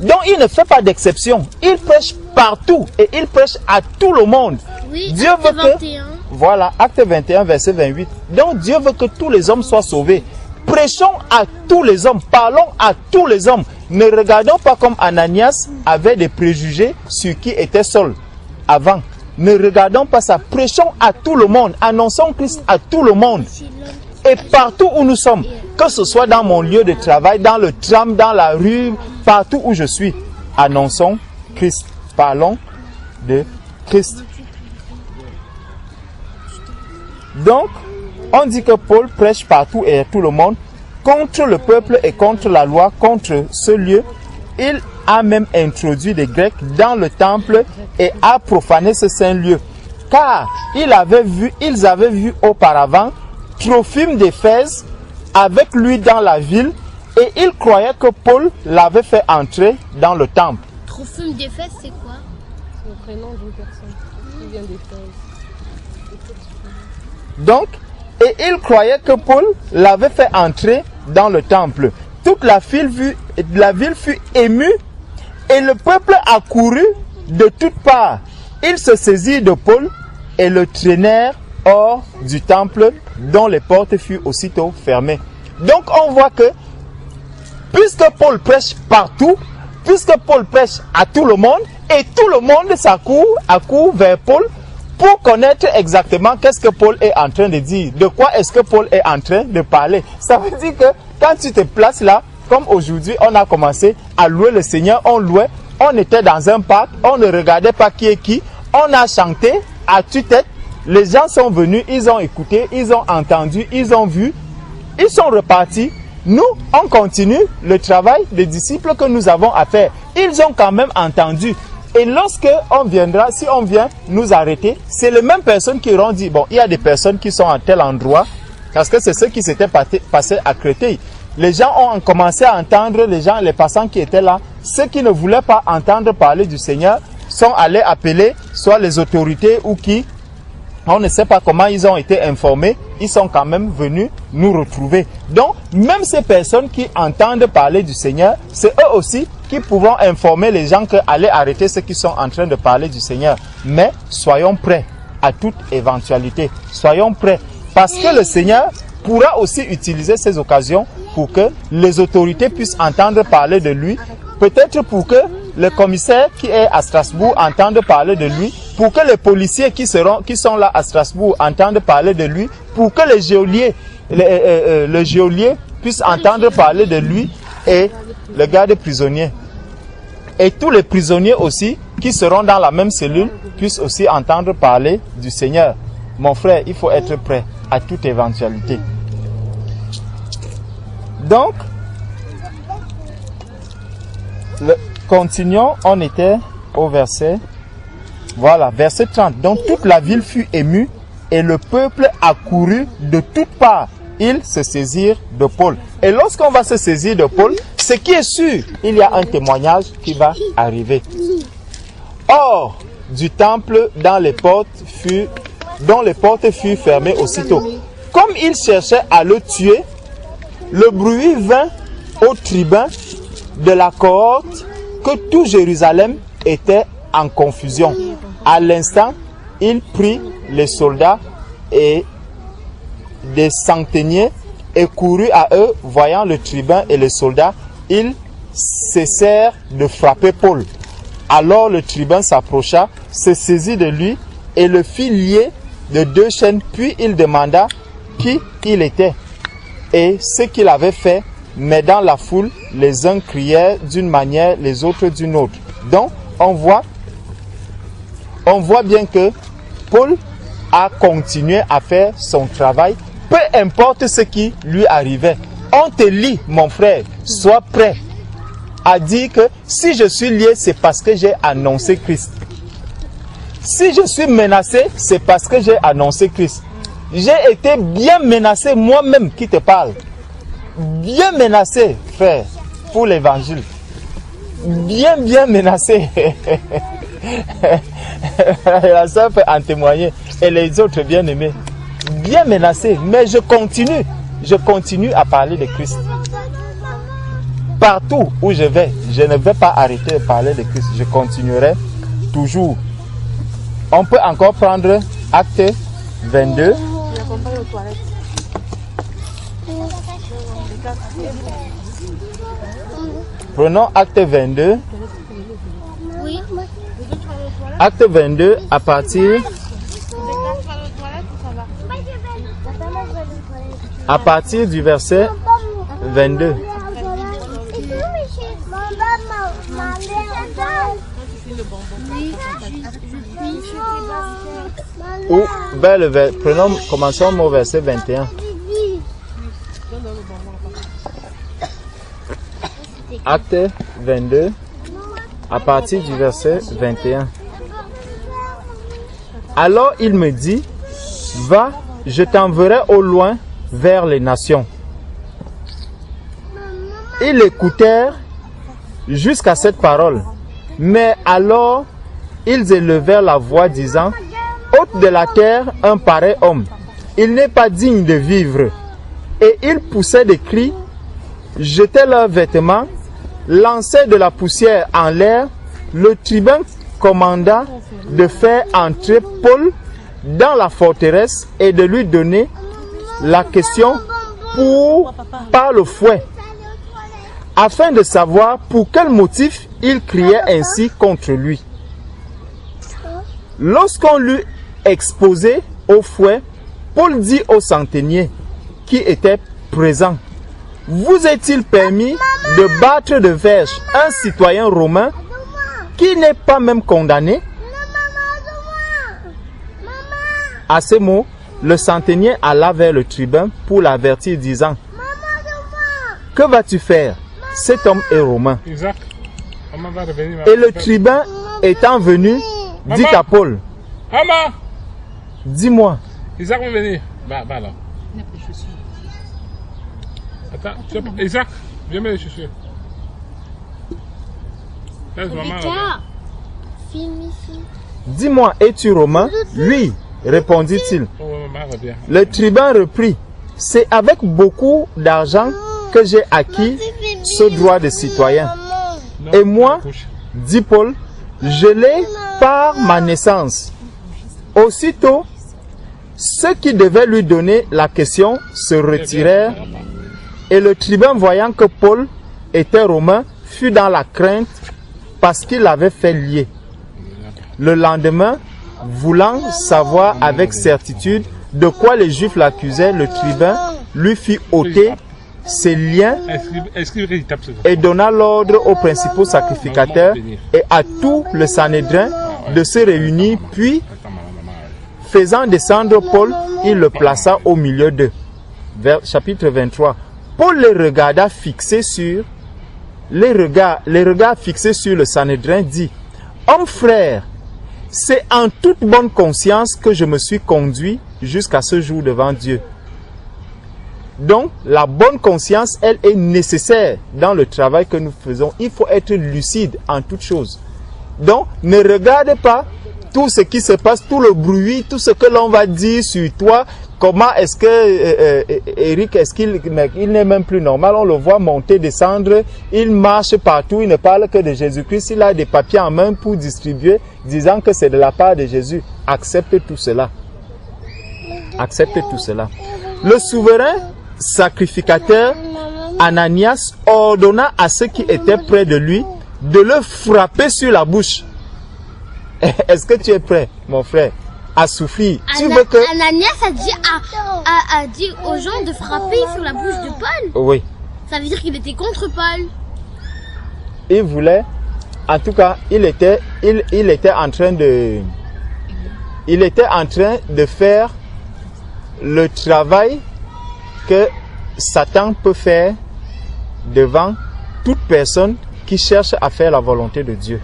Donc il ne fait pas d'exception. Il prêche partout et il prêche à tout le monde. Oui, Dieu veut que, voilà, Acte 21, verset 28. Donc Dieu veut que tous les hommes soient sauvés. Prêchons à tous les hommes, parlons à tous les hommes. Ne regardons pas comme Ananias avait des préjugés sur qui était Saul avant. Ne regardons pas ça. Prêchons à tout le monde. Annonçons Christ à tout le monde. Et partout où nous sommes, que ce soit dans mon lieu de travail, dans le tram, dans la rue, partout où je suis, annonçons Christ. Parlons de Christ. Donc, on dit que Paul prêche partout et à tout le monde, contre le peuple et contre la loi, contre ce lieu. Il a même introduit des Grecs dans le temple et a profané ce saint lieu. Car ils avaient vu auparavant Trophime d'Éphèse avec lui dans la ville et ils croyaient que Paul l'avait fait entrer dans le temple. Trophime d'Éphèse, c'est quoi? C'est le prénom d'une personne qui vient d'Éphèse. Donc, et ils croyaient que Paul l'avait fait entrer dans le temple. Toute la ville fut émue et le peuple accourut de toutes parts. Ils se saisirent de Paul et le traînèrent hors du temple dont les portes furent aussitôt fermées. Donc on voit que puisque Paul prêche partout, puisque Paul prêche à tout le monde et tout le monde accourt vers Paul pour connaître exactement qu'est-ce que Paul est en train de dire, de quoi est-ce que Paul est en train de parler. Ça veut dire que quand tu te places là, comme aujourd'hui, on a commencé à louer le Seigneur, on louait, on était dans un parc, on ne regardait pas qui est qui, on a chanté à tue-tête, les gens sont venus, ils ont écouté, ils ont entendu, ils ont vu, ils sont repartis. Nous, on continue le travail des disciples que nous avons à faire. Ils ont quand même entendu. Et lorsque on viendra, si on vient nous arrêter, c'est les mêmes personnes qui auront dit, bon, il y a des personnes qui sont à tel endroit, parce que c'est ce qui s'était passé à Créteil. Les gens ont commencé à entendre, les passants qui étaient là, ceux qui ne voulaient pas entendre parler du Seigneur, sont allés appeler soit les autorités ou qui, on ne sait pas comment ils ont été informés, ils sont quand même venus nous retrouver. Donc, même ces personnes qui entendent parler du Seigneur, c'est eux aussi qui pourront informer les gens qu'aller arrêter ceux qui sont en train de parler du Seigneur. Mais soyons prêts à toute éventualité. Soyons prêts. Parce que le Seigneur pourra aussi utiliser ces occasions pour que les autorités puissent entendre parler de lui. Peut-être pour que le commissaire qui est à Strasbourg entende parler de lui. Pour que les policiers qui sont là à Strasbourg entendent parler de lui. Pour que les geôliers, le geôlier puisse entendre parler de lui. Et le garde prisonnier. Et tous les prisonniers aussi qui seront dans la même cellule puissent aussi entendre parler du Seigneur. Mon frère, il faut être prêt à toute éventualité. Donc, continuons, on était au verset, voilà, verset 30. Donc toute la ville fut émue et le peuple accourut de toutes parts. Ils se saisirent de Paul. Et lorsqu'on va se saisir de Paul, ce qui est sûr, il y a un témoignage qui va arriver. Hors du temple, dont les portes furent fermées aussitôt. Comme ils cherchaient à le tuer, le bruit vint au tribun de la cohorte que tout Jérusalem était en confusion. À l'instant, il prit les soldats et des centeniers et courut à eux, voyant le tribun et les soldats, ils cessèrent de frapper Paul. Alors le tribun s'approcha, se saisit de lui et le fit lier de 2 chaînes, puis il demanda qui il était et ce qu'il avait fait. Mais dans la foule, les uns crièrent d'une manière, les autres d'une autre. Donc, on voit bien que Paul a continué à faire son travail, peu importe ce qui lui arrivait. On te lit, mon frère, sois prêt à dire que si je suis lié, c'est parce que j'ai annoncé Christ. Si je suis menacé, c'est parce que j'ai annoncé Christ. J'ai été bien menacé moi-même qui te parle. Bien menacé, frère, pour l'évangile. Bien menacé. La sœur peut en témoigner. Et les autres bien-aimés. Bien menacé. Mais je continue à parler de Christ. Partout où je vais, je ne vais pas arrêter de parler de Christ. Je continuerai toujours. On peut encore prendre Acte 22. Prenons Acte 22. Oui. Acte 22 à partir du verset 22. Ou vers commençons au verset 21. Acte 22 à partir du verset 21. Alors il me dit, va, je t'enverrai au loin vers les nations. Ils écoutèrent jusqu'à cette parole. Mais alors ils élevèrent la voix disant, ôte de la terre un pareil homme, il n'est pas digne de vivre. Et ils poussaient des cris, jetaient leurs vêtements, lançaient de la poussière en l'air. Le tribun commanda de faire entrer Paul dans la forteresse et de lui donner la question par le fouet, afin de savoir pour quel motif il criait ainsi contre lui. Lorsqu'on l'eut exposé au fouet, Paul dit au centenier qui était présent, vous est-il permis de battre de verge un citoyen romain qui n'est pas même condamné? À ces mots, le centenier alla vers le tribun pour l'avertir, disant, que vas-tu faire? Cet homme est romain. Et le tribun étant venu, dit à Paul, dis-moi. Isaac va venir. Là. Attends, Isaac, viens me les chaussures. Dis-moi, es-tu romain? Oui, répondit-il. Le tribun reprit, c'est avec beaucoup d'argent que j'ai acquis ce droit de citoyen. Et moi, dit Paul, je l'ai par ma naissance. Aussitôt, ceux qui devaient lui donner la question se retirèrent, et le tribun, voyant que Paul était romain, fut dans la crainte parce qu'il l'avait fait lier. Le lendemain, voulant savoir avec certitude de quoi les Juifs l'accusaient, le tribun lui fit ôter ses liens et donna l'ordre aux principaux sacrificateurs et à tout le Sanhédrin de se réunir, puis faisant descendre Paul, il le plaça au milieu d'eux. Vers chapitre 23. Paul les regards fixés sur le Sanhédrin, dit, homme frère, c'est en toute bonne conscience que je me suis conduit jusqu'à ce jour devant Dieu. Donc, la bonne conscience, elle est nécessaire dans le travail que nous faisons. Il faut être lucide en toutes choses. Donc, ne regarde pas tout ce qui se passe, tout le bruit, tout ce que l'on va dire sur toi. Comment est-ce que Eric, est-ce qu'il n'est même plus normal? On le voit monter, descendre, il marche partout, il ne parle que de Jésus-Christ. Il a des papiers en main pour distribuer, disant que c'est de la part de Jésus. Accepte tout cela. Accepte tout cela. Le souverain sacrificateur Ananias ordonna à ceux qui étaient près de lui de le frapper sur la bouche. Est-ce que tu es prêt, mon frère, à souffrir? Tu veux que... Ananias a dit aux gens de frapper sur la bouche de Paul. Oui. Ça veut dire qu'il était contre Paul. Il voulait en tout cas, il était en train de faire le travail que Satan peut faire devant toute personne qui cherche à faire la volonté de Dieu.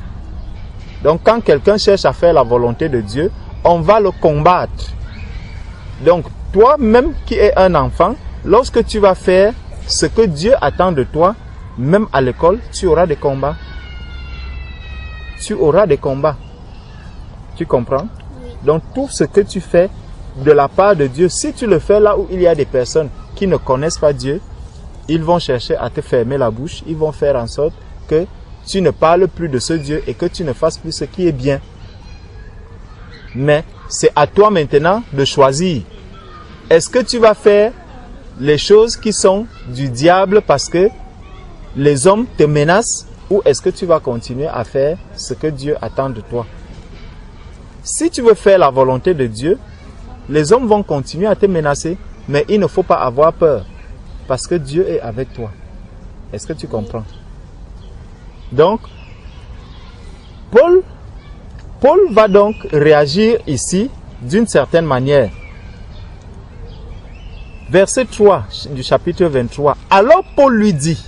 Donc quand quelqu'un cherche à faire la volonté de Dieu, on va le combattre. Donc toi-même qui es un enfant, lorsque tu vas faire ce que Dieu attend de toi, même à l'école, tu auras des combats. Tu auras des combats. Tu comprends? Donc tout ce que tu fais de la part de Dieu, si tu le fais là où il y a des personnes qui ne connaissent pas Dieu, ils vont chercher à te fermer la bouche, ils vont faire en sorte que tu ne parles plus de ce Dieu et que tu ne fasses plus ce qui est bien. Mais c'est à toi maintenant de choisir. Est-ce que tu vas faire les choses qui sont du diable parce que les hommes te menacent, ou est-ce que tu vas continuer à faire ce que Dieu attend de toi? Si tu veux faire la volonté de Dieu, les hommes vont continuer à te menacer, mais il ne faut pas avoir peur, parce que Dieu est avec toi. Est-ce que tu comprends? Donc, Paul va donc réagir ici d'une certaine manière. Verset 3 du chapitre 23. Alors Paul lui dit,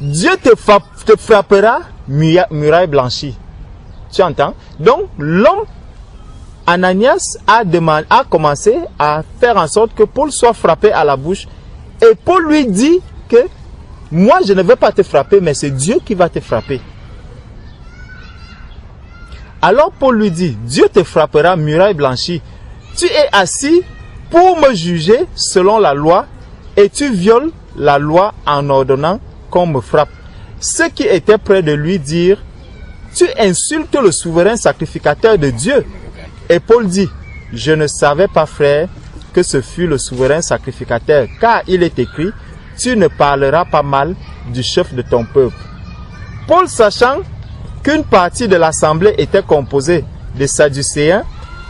Dieu te frappera muraille blanchie. Tu entends? Donc l'homme Ananias a commencé à faire en sorte que Paul soit frappé à la bouche. Et Paul lui dit que moi je ne vais pas te frapper, mais c'est Dieu qui va te frapper. Alors Paul lui dit, Dieu te frappera muraille blanchie. Tu es assis pour me juger selon la loi et tu violes la loi en ordonnant qu'on me frappe. Ceux qui étaient près de lui dirent, tu insultes le souverain sacrificateur de Dieu. Et Paul dit, je ne savais pas, frère, que ce fut le souverain sacrificateur, car il est écrit, tu ne parleras pas mal du chef de ton peuple. Paul, sachant qu'une partie de l'assemblée était composée de Sadducéens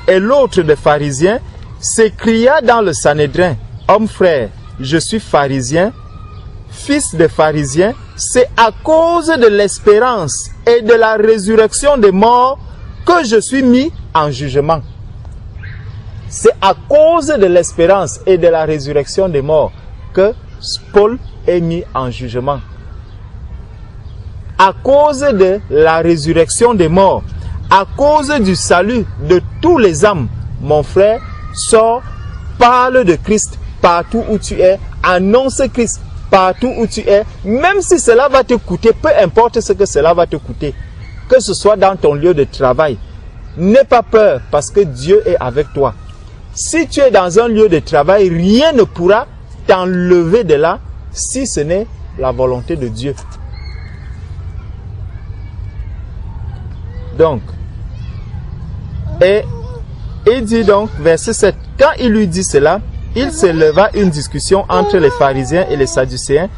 et l'autre de pharisiens, s'écria dans le Sanhédrin, homme frère, je suis pharisien, fils de pharisiens, c'est à cause de l'espérance et de la résurrection des morts que je suis mis en jugement. C'est à cause de l'espérance et de la résurrection des morts que Paul est mis en jugement. À cause de la résurrection des morts, à cause du salut de tous les âmes, mon frère, sors, parle de Christ partout où tu es, annonce Christ partout où tu es, même si cela va te coûter, peu importe ce que cela va te coûter, que ce soit dans ton lieu de travail. N'aie pas peur parce que Dieu est avec toi. Si tu es dans un lieu de travail, rien ne pourra t'enlever de là si ce n'est la volonté de Dieu. Donc, et il dit donc, verset 7, quand il lui dit cela, il s'éleva une discussion entre les pharisiens et les sadducéens,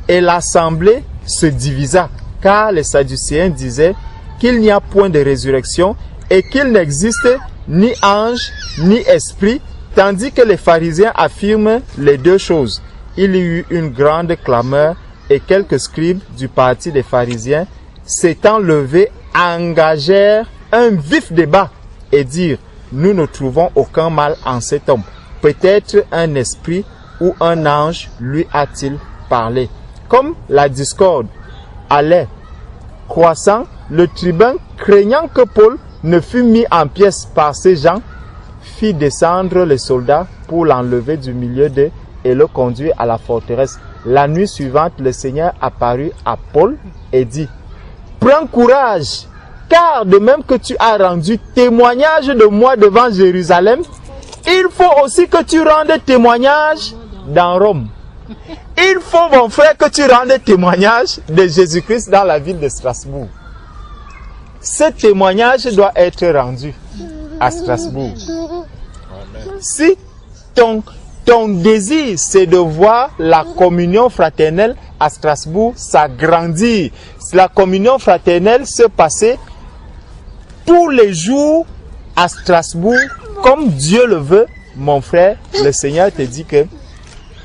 et l'assemblée se divisa, car les sadducéens disaient qu'il n'y a point de résurrection et qu'il n'existe ni ange ni esprit, tandis que les pharisiens affirment les deux choses. Il y eut une grande clameur et quelques scribes du parti des pharisiens, s'étant levés, engagèrent un vif débat et dirent, nous ne trouvons aucun mal en cet homme. Peut-être un esprit ou un ange lui a-t-il parlé. Comme la discorde allait croissant, le tribun, craignant que Paul ne fût mis en pièces par ces gens, fit descendre les soldats pour l'enlever du milieu d'eux et le conduire à la forteresse. La nuit suivante, le Seigneur apparut à Paul et dit, prends courage, car de même que tu as rendu témoignage de moi devant Jérusalem, il faut aussi que tu rendes témoignage dans Rome. Il faut, mon frère, que tu rendes témoignage de Jésus-Christ dans la ville de Strasbourg. Ce témoignage doit être rendu à Strasbourg. Si ton désir, c'est de voir la communion fraternelle à Strasbourg s'agrandir, la communion fraternelle se passer tous les jours à Strasbourg, comme Dieu le veut, mon frère, le Seigneur te dit que,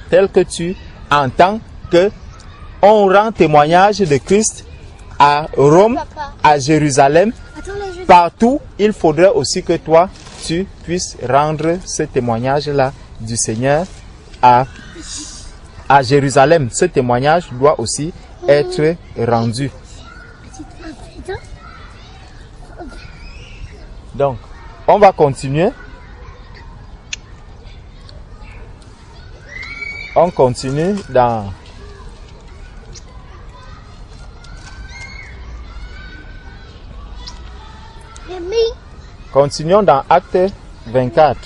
tel que tu entends que on rend témoignage de Christ à Rome, à Jérusalem, partout, il faudrait aussi que toi, tu puisses rendre ce témoignage-là du Seigneur à Jérusalem. Ce témoignage doit aussi être rendu. Donc, on va continuer. On continue dans... Continuons dans Acte 24.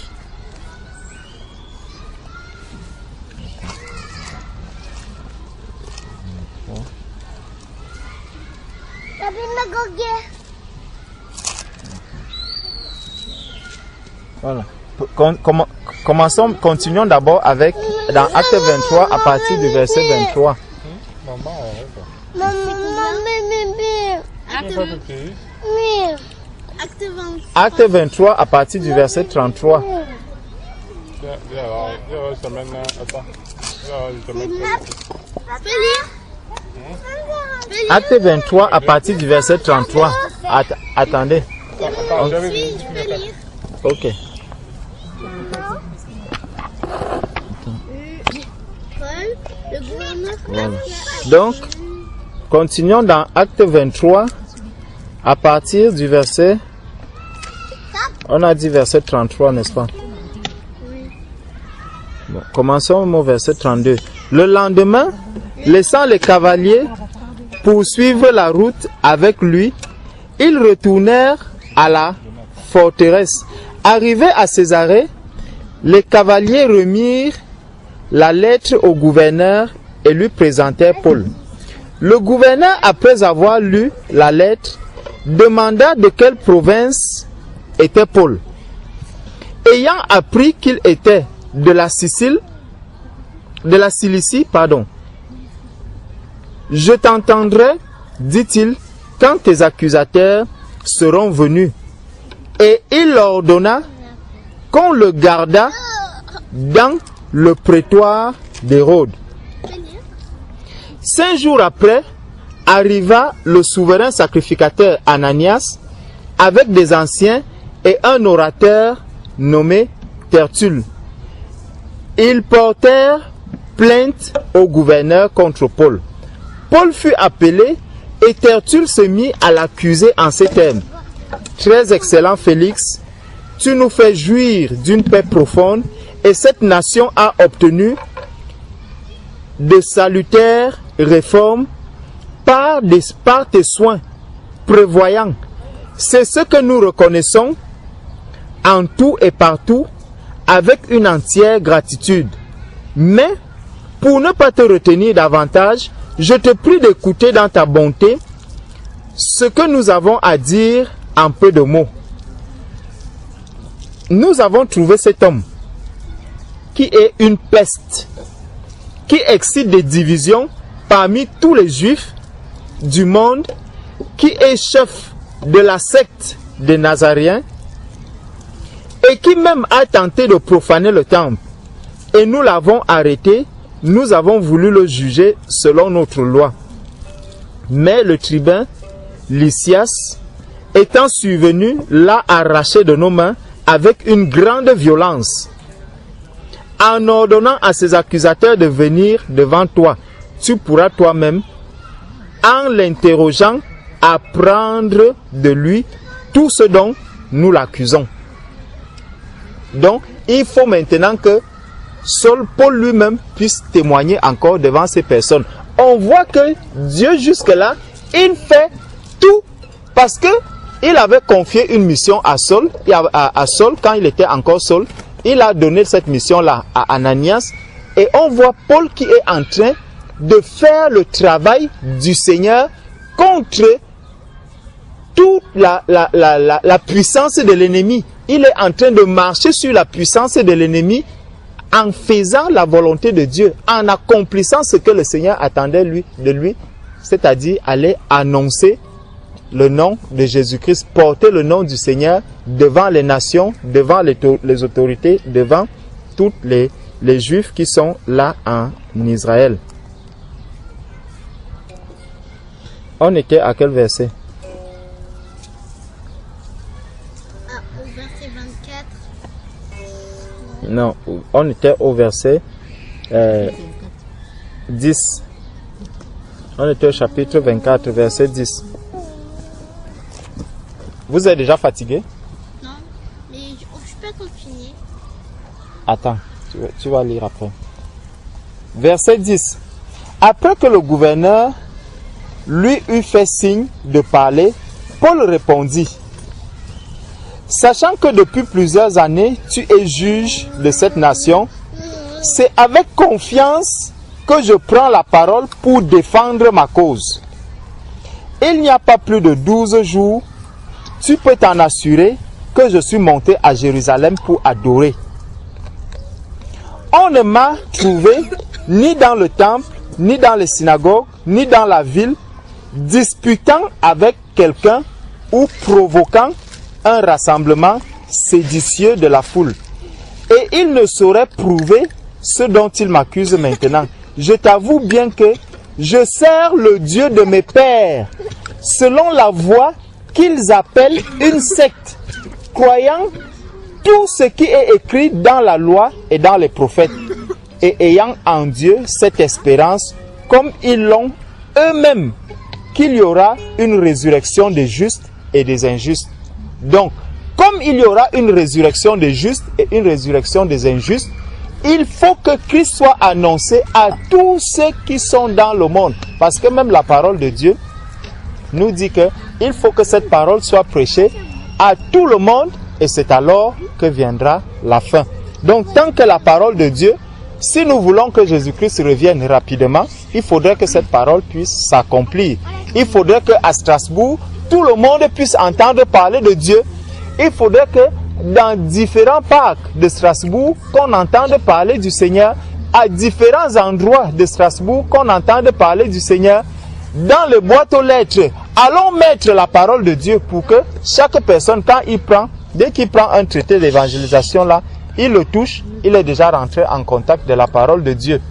Voilà. Continuons d'abord avec, dans Acte 23, à partir du verset 23. Acte 23, à partir du verset 33. Acte 23, à partir du verset 33. Attendez. Ok. Voilà. Donc, continuons dans Acte 23 à partir du verset, on a dit verset 33, n'est-ce pas? Bon, commençons au verset 32. Le lendemain, laissant les cavaliers poursuivre la route avec lui, ils retournèrent à la forteresse. Arrivés à Césarée, les cavaliers remirent la lettre au gouverneur et lui présentèrent Paul. Le gouverneur, après avoir lu la lettre, demanda de quelle province était Paul. Ayant appris qu'il était de la Cilicie, je t'entendrai, dit-il, quand tes accusateurs seront venus. Et il ordonna qu'on le gardât dans le prétoire d'Hérode. 5 jours après, arriva le souverain sacrificateur Ananias avec des anciens et un orateur nommé Tertulle. Ils portèrent plainte au gouverneur contre Paul. Paul fut appelé et Tertulle se mit à l'accuser en ces termes. Très excellent Félix, tu nous fais jouir d'une paix profonde et cette nation a obtenu de salutaires réformes par tes soins prévoyants. C'est ce que nous reconnaissons en tout et partout avec une entière gratitude. Mais pour ne pas te retenir davantage, je te prie d'écouter dans ta bonté ce que nous avons à dire en peu de mots. Nous avons trouvé cet homme qui est une peste, qui excite des divisions parmi tous les juifs du monde, qui est chef de la secte des Nazaréens et qui même a tenté de profaner le temple. Et nous l'avons arrêté, nous avons voulu le juger selon notre loi. Mais le tribun Lysias, étant survenu, l'a arraché de nos mains avec une grande violence. En ordonnant à ses accusateurs de venir devant toi, tu pourras toi-même, en l'interrogeant, apprendre de lui tout ce dont nous l'accusons. Donc, il faut maintenant que seul Paul lui-même puisse témoigner encore devant ces personnes. On voit que Dieu jusque-là, il fait tout parce que il avait confié une mission à Saul, quand il était encore Saul. Il a donné cette mission-là à Ananias et on voit Paul qui est en train de faire le travail du Seigneur contre toute la puissance de l'ennemi. Il est en train de marcher sur la puissance de l'ennemi en faisant la volonté de Dieu, en accomplissant ce que le Seigneur attendait de lui, c'est-à-dire aller annoncer le nom de Jésus-Christ, porter le nom du Seigneur devant les nations, devant les autorités, devant tous les Juifs qui sont là en Israël. On était à quel verset? Au verset 24. Non, on était au verset 10. On était au chapitre 24, verset 10. Vous êtes déjà fatigué? Non, mais je peux continuer. Attends, tu vas lire après. Verset 10. Après que le gouverneur lui eut fait signe de parler, Paul répondit: sachant que depuis plusieurs années tu es juge de cette nation, c'est avec confiance que je prends la parole pour défendre ma cause. Il n'y a pas plus de 12 jours, tu peux t'en assurer que je suis monté à Jérusalem pour adorer. On ne m'a trouvé ni dans le temple, ni dans les synagogues, ni dans la ville, disputant avec quelqu'un ou provoquant un rassemblement séditieux de la foule. Et il ne saurait prouver ce dont il m'accuse maintenant. Je t'avoue bien que je sers le Dieu de mes pères, selon la voie qu'ils appellent une secte, croyant tout ce qui est écrit dans la loi et dans les prophètes, et ayant en Dieu cette espérance, comme ils l'ont eux-mêmes, qu'il y aura une résurrection des justes et des injustes. Donc, comme il y aura une résurrection des justes et une résurrection des injustes, il faut que Christ soit annoncé à tous ceux qui sont dans le monde. Parce que même la parole de Dieu nous dit que il faut que cette parole soit prêchée à tout le monde, et c'est alors que viendra la fin. Donc, tant que la parole de Dieu, si nous voulons que Jésus-Christ revienne rapidement, il faudrait que cette parole puisse s'accomplir. Il faudrait qu'à Strasbourg, tout le monde puisse entendre parler de Dieu. Il faudrait que dans différents parcs de Strasbourg, qu'on entende parler du Seigneur, à différents endroits de Strasbourg, qu'on entende parler du Seigneur, dans les boîtes aux lettres. Allons mettre la parole de Dieu pour que chaque personne, quand il prend, dès qu'il prend un traité d'évangélisation là, il le touche, il est déjà rentré en contact de la parole de Dieu.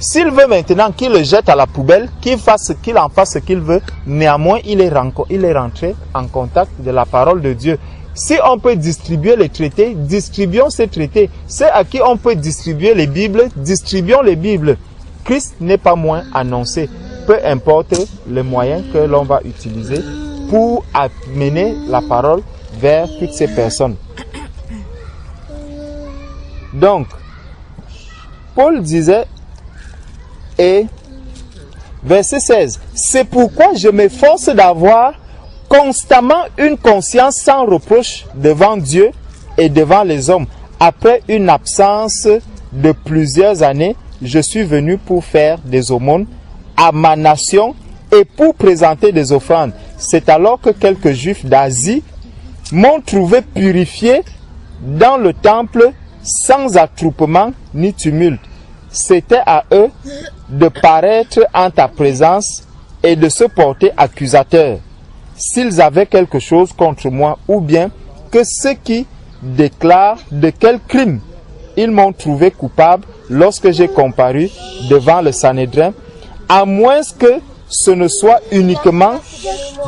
S'il veut maintenant qu'il le jette à la poubelle, qu'il en fasse ce qu'il veut, néanmoins il est rentré en contact de la parole de Dieu. Si on peut distribuer les traités, distribuons ces traités. C'est à qui on peut distribuer les Bibles, distribuons les Bibles. Christ n'est pas moins annoncé. Peu importe les moyens que l'on va utiliser pour amener la parole vers toutes ces personnes. Donc, Paul disait, et verset 16, c'est pourquoi je m'efforce d'avoir constamment une conscience sans reproche devant Dieu et devant les hommes. Après une absence de plusieurs années, je suis venu pour faire des aumônes à ma nation et pour présenter des offrandes. C'est alors que quelques Juifs d'Asie m'ont trouvé purifié dans le temple sans attroupement ni tumulte. C'était à eux de paraître en ta présence et de se porter accusateurs, s'ils avaient quelque chose contre moi, ou bien que ceux qui déclarent de quel crime ils m'ont trouvé coupable lorsque j'ai comparu devant le Sanhédrin, à moins que ce ne soit uniquement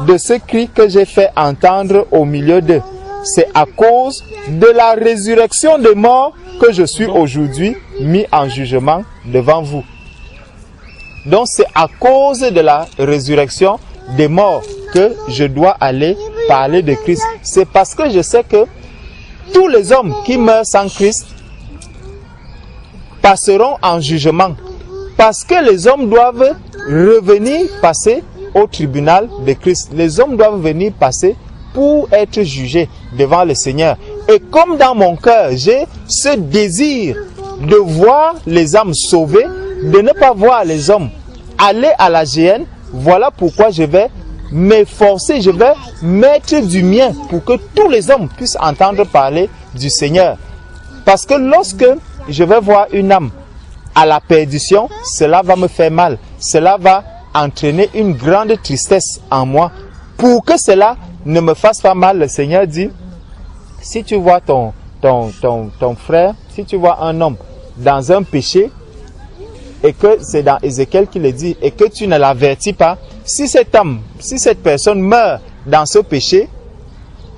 de ce cri que j'ai fait entendre au milieu d'eux. C'est à cause de la résurrection des morts que je suis aujourd'hui mis en jugement devant vous. Donc c'est à cause de la résurrection des morts que je dois aller parler de Christ. C'est parce que je sais que tous les hommes qui meurent sans Christ passeront en jugement. Parce que les hommes doivent revenir passer au tribunal de Christ. Les hommes doivent venir passer pour être jugés devant le Seigneur. Et comme dans mon cœur, j'ai ce désir de voir les âmes sauvées, de ne pas voir les hommes aller à la géhenne, voilà pourquoi je vais m'efforcer, je vais mettre du mien pour que tous les hommes puissent entendre parler du Seigneur. Parce que lorsque je vais voir une âme à la perdition, cela va me faire mal. Cela va entraîner une grande tristesse en moi. Pour que cela ne me fasse pas mal, le Seigneur dit, si tu vois ton frère, si tu vois un homme dans un péché, et que c'est dans Ézéchiel qu'il le dit, et que tu ne l'avertis pas, si cette personne meurt dans ce péché,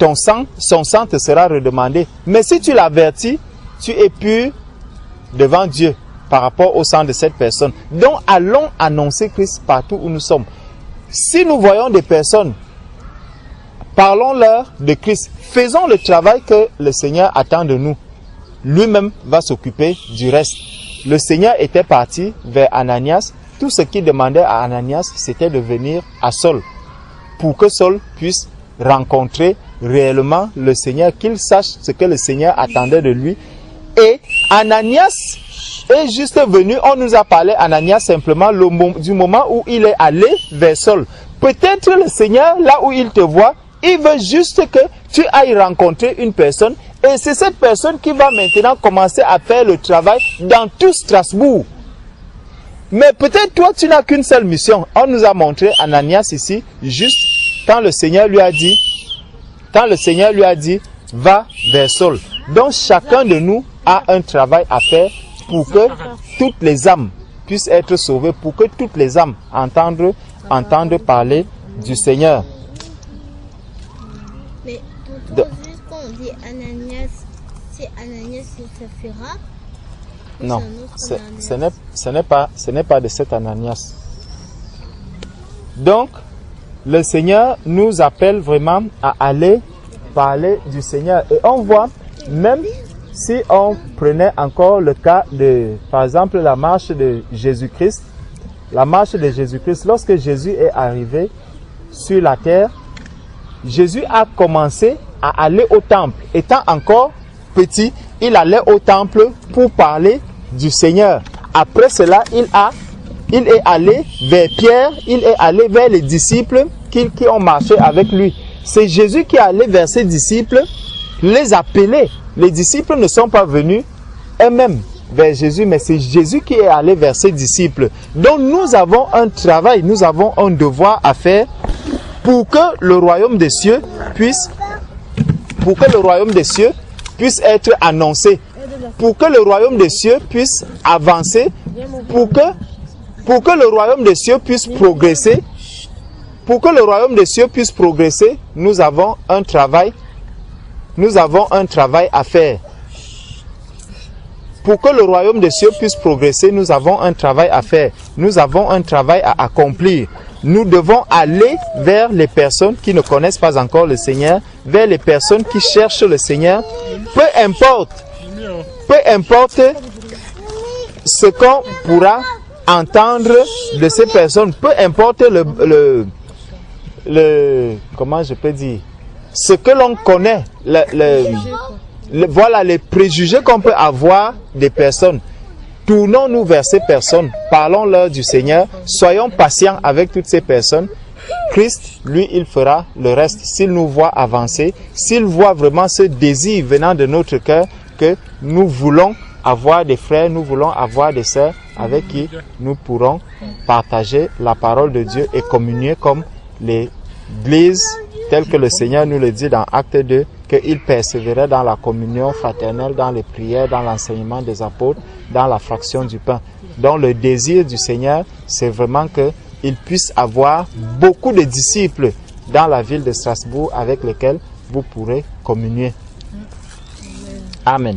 son sang te sera redemandé. Mais si tu l'avertis, tu es pur devant Dieu par rapport au sang de cette personne. Donc, allons annoncer Christ partout où nous sommes. Si nous voyons des personnes, parlons-leur de Christ. Faisons le travail que le Seigneur attend de nous. Lui-même va s'occuper du reste. Le Seigneur était parti vers Ananias. Tout ce qu'il demandait à Ananias, c'était de venir à Saul, pour que Saul puisse rencontrer réellement le Seigneur, qu'il sache ce que le Seigneur attendait de lui. Et Ananias est juste venu, on nous a parlé, Ananias, simplement du moment où il est allé vers Saul. Peut-être le Seigneur, là où il te voit, il veut juste que tu ailles rencontrer une personne, et c'est cette personne qui va maintenant commencer à faire le travail dans tout Strasbourg. Mais peut-être toi, tu n'as qu'une seule mission. On nous a montré Ananias ici, juste quand le Seigneur lui a dit, va vers Saul. Donc chacun de nous a un travail à faire pour que toutes les âmes puissent être sauvées, pour que toutes les âmes entendent parler du Seigneur. Mais tonton, juste quand on dit Ananias, c'est Ananias qui se fera? Non, ce n'est pas de cet Ananias. Donc, le Seigneur nous appelle vraiment à aller parler du Seigneur. Et on voit, même si on prenait encore le cas de, par exemple, la marche de Jésus-Christ. La marche de Jésus-Christ, lorsque Jésus est arrivé sur la terre, Jésus a commencé à aller au temple. Étant encore petit, il allait au temple pour parler du Seigneur. Après cela, il est allé vers Pierre, il est allé vers les disciples qui ont marché avec lui. C'est Jésus qui est allé vers ses disciples, les appeler. Les disciples ne sont pas venus eux-mêmes vers Jésus, mais c'est Jésus qui est allé vers ses disciples. Donc nous avons un travail, nous avons un devoir à faire pour que le royaume des cieux puisse être annoncé, pour que le royaume des cieux puisse avancer, pour que le royaume des cieux puisse progresser. Pour que le royaume des cieux puisse progresser, nous avons un travail à faire. Pour que le royaume des cieux puisse progresser, nous avons un travail à faire. Nous avons un travail à accomplir. Nous devons aller vers les personnes qui ne connaissent pas encore le Seigneur, vers les personnes qui cherchent le Seigneur. Peu importe ce qu'on pourra entendre de ces personnes, peu importe comment je peux dire, ce que l'on connaît, voilà les préjugés qu'on peut avoir des personnes. Tournons-nous vers ces personnes, parlons-leur du Seigneur, soyons patients avec toutes ces personnes. Christ, lui, il fera le reste. S'il nous voit avancer, s'il voit vraiment ce désir venant de notre cœur que nous voulons avoir des frères, nous voulons avoir des sœurs avec qui nous pourrons partager la parole de Dieu et communier comme l'Église, tel que le Seigneur nous le dit dans Acte 2, qu'il persévérait dans la communion fraternelle, dans les prières, dans l'enseignement des apôtres, dans la fraction du pain. Donc le désir du Seigneur, c'est vraiment qu'il puisse avoir beaucoup de disciples dans la ville de Strasbourg avec lesquels vous pourrez communier. Amen.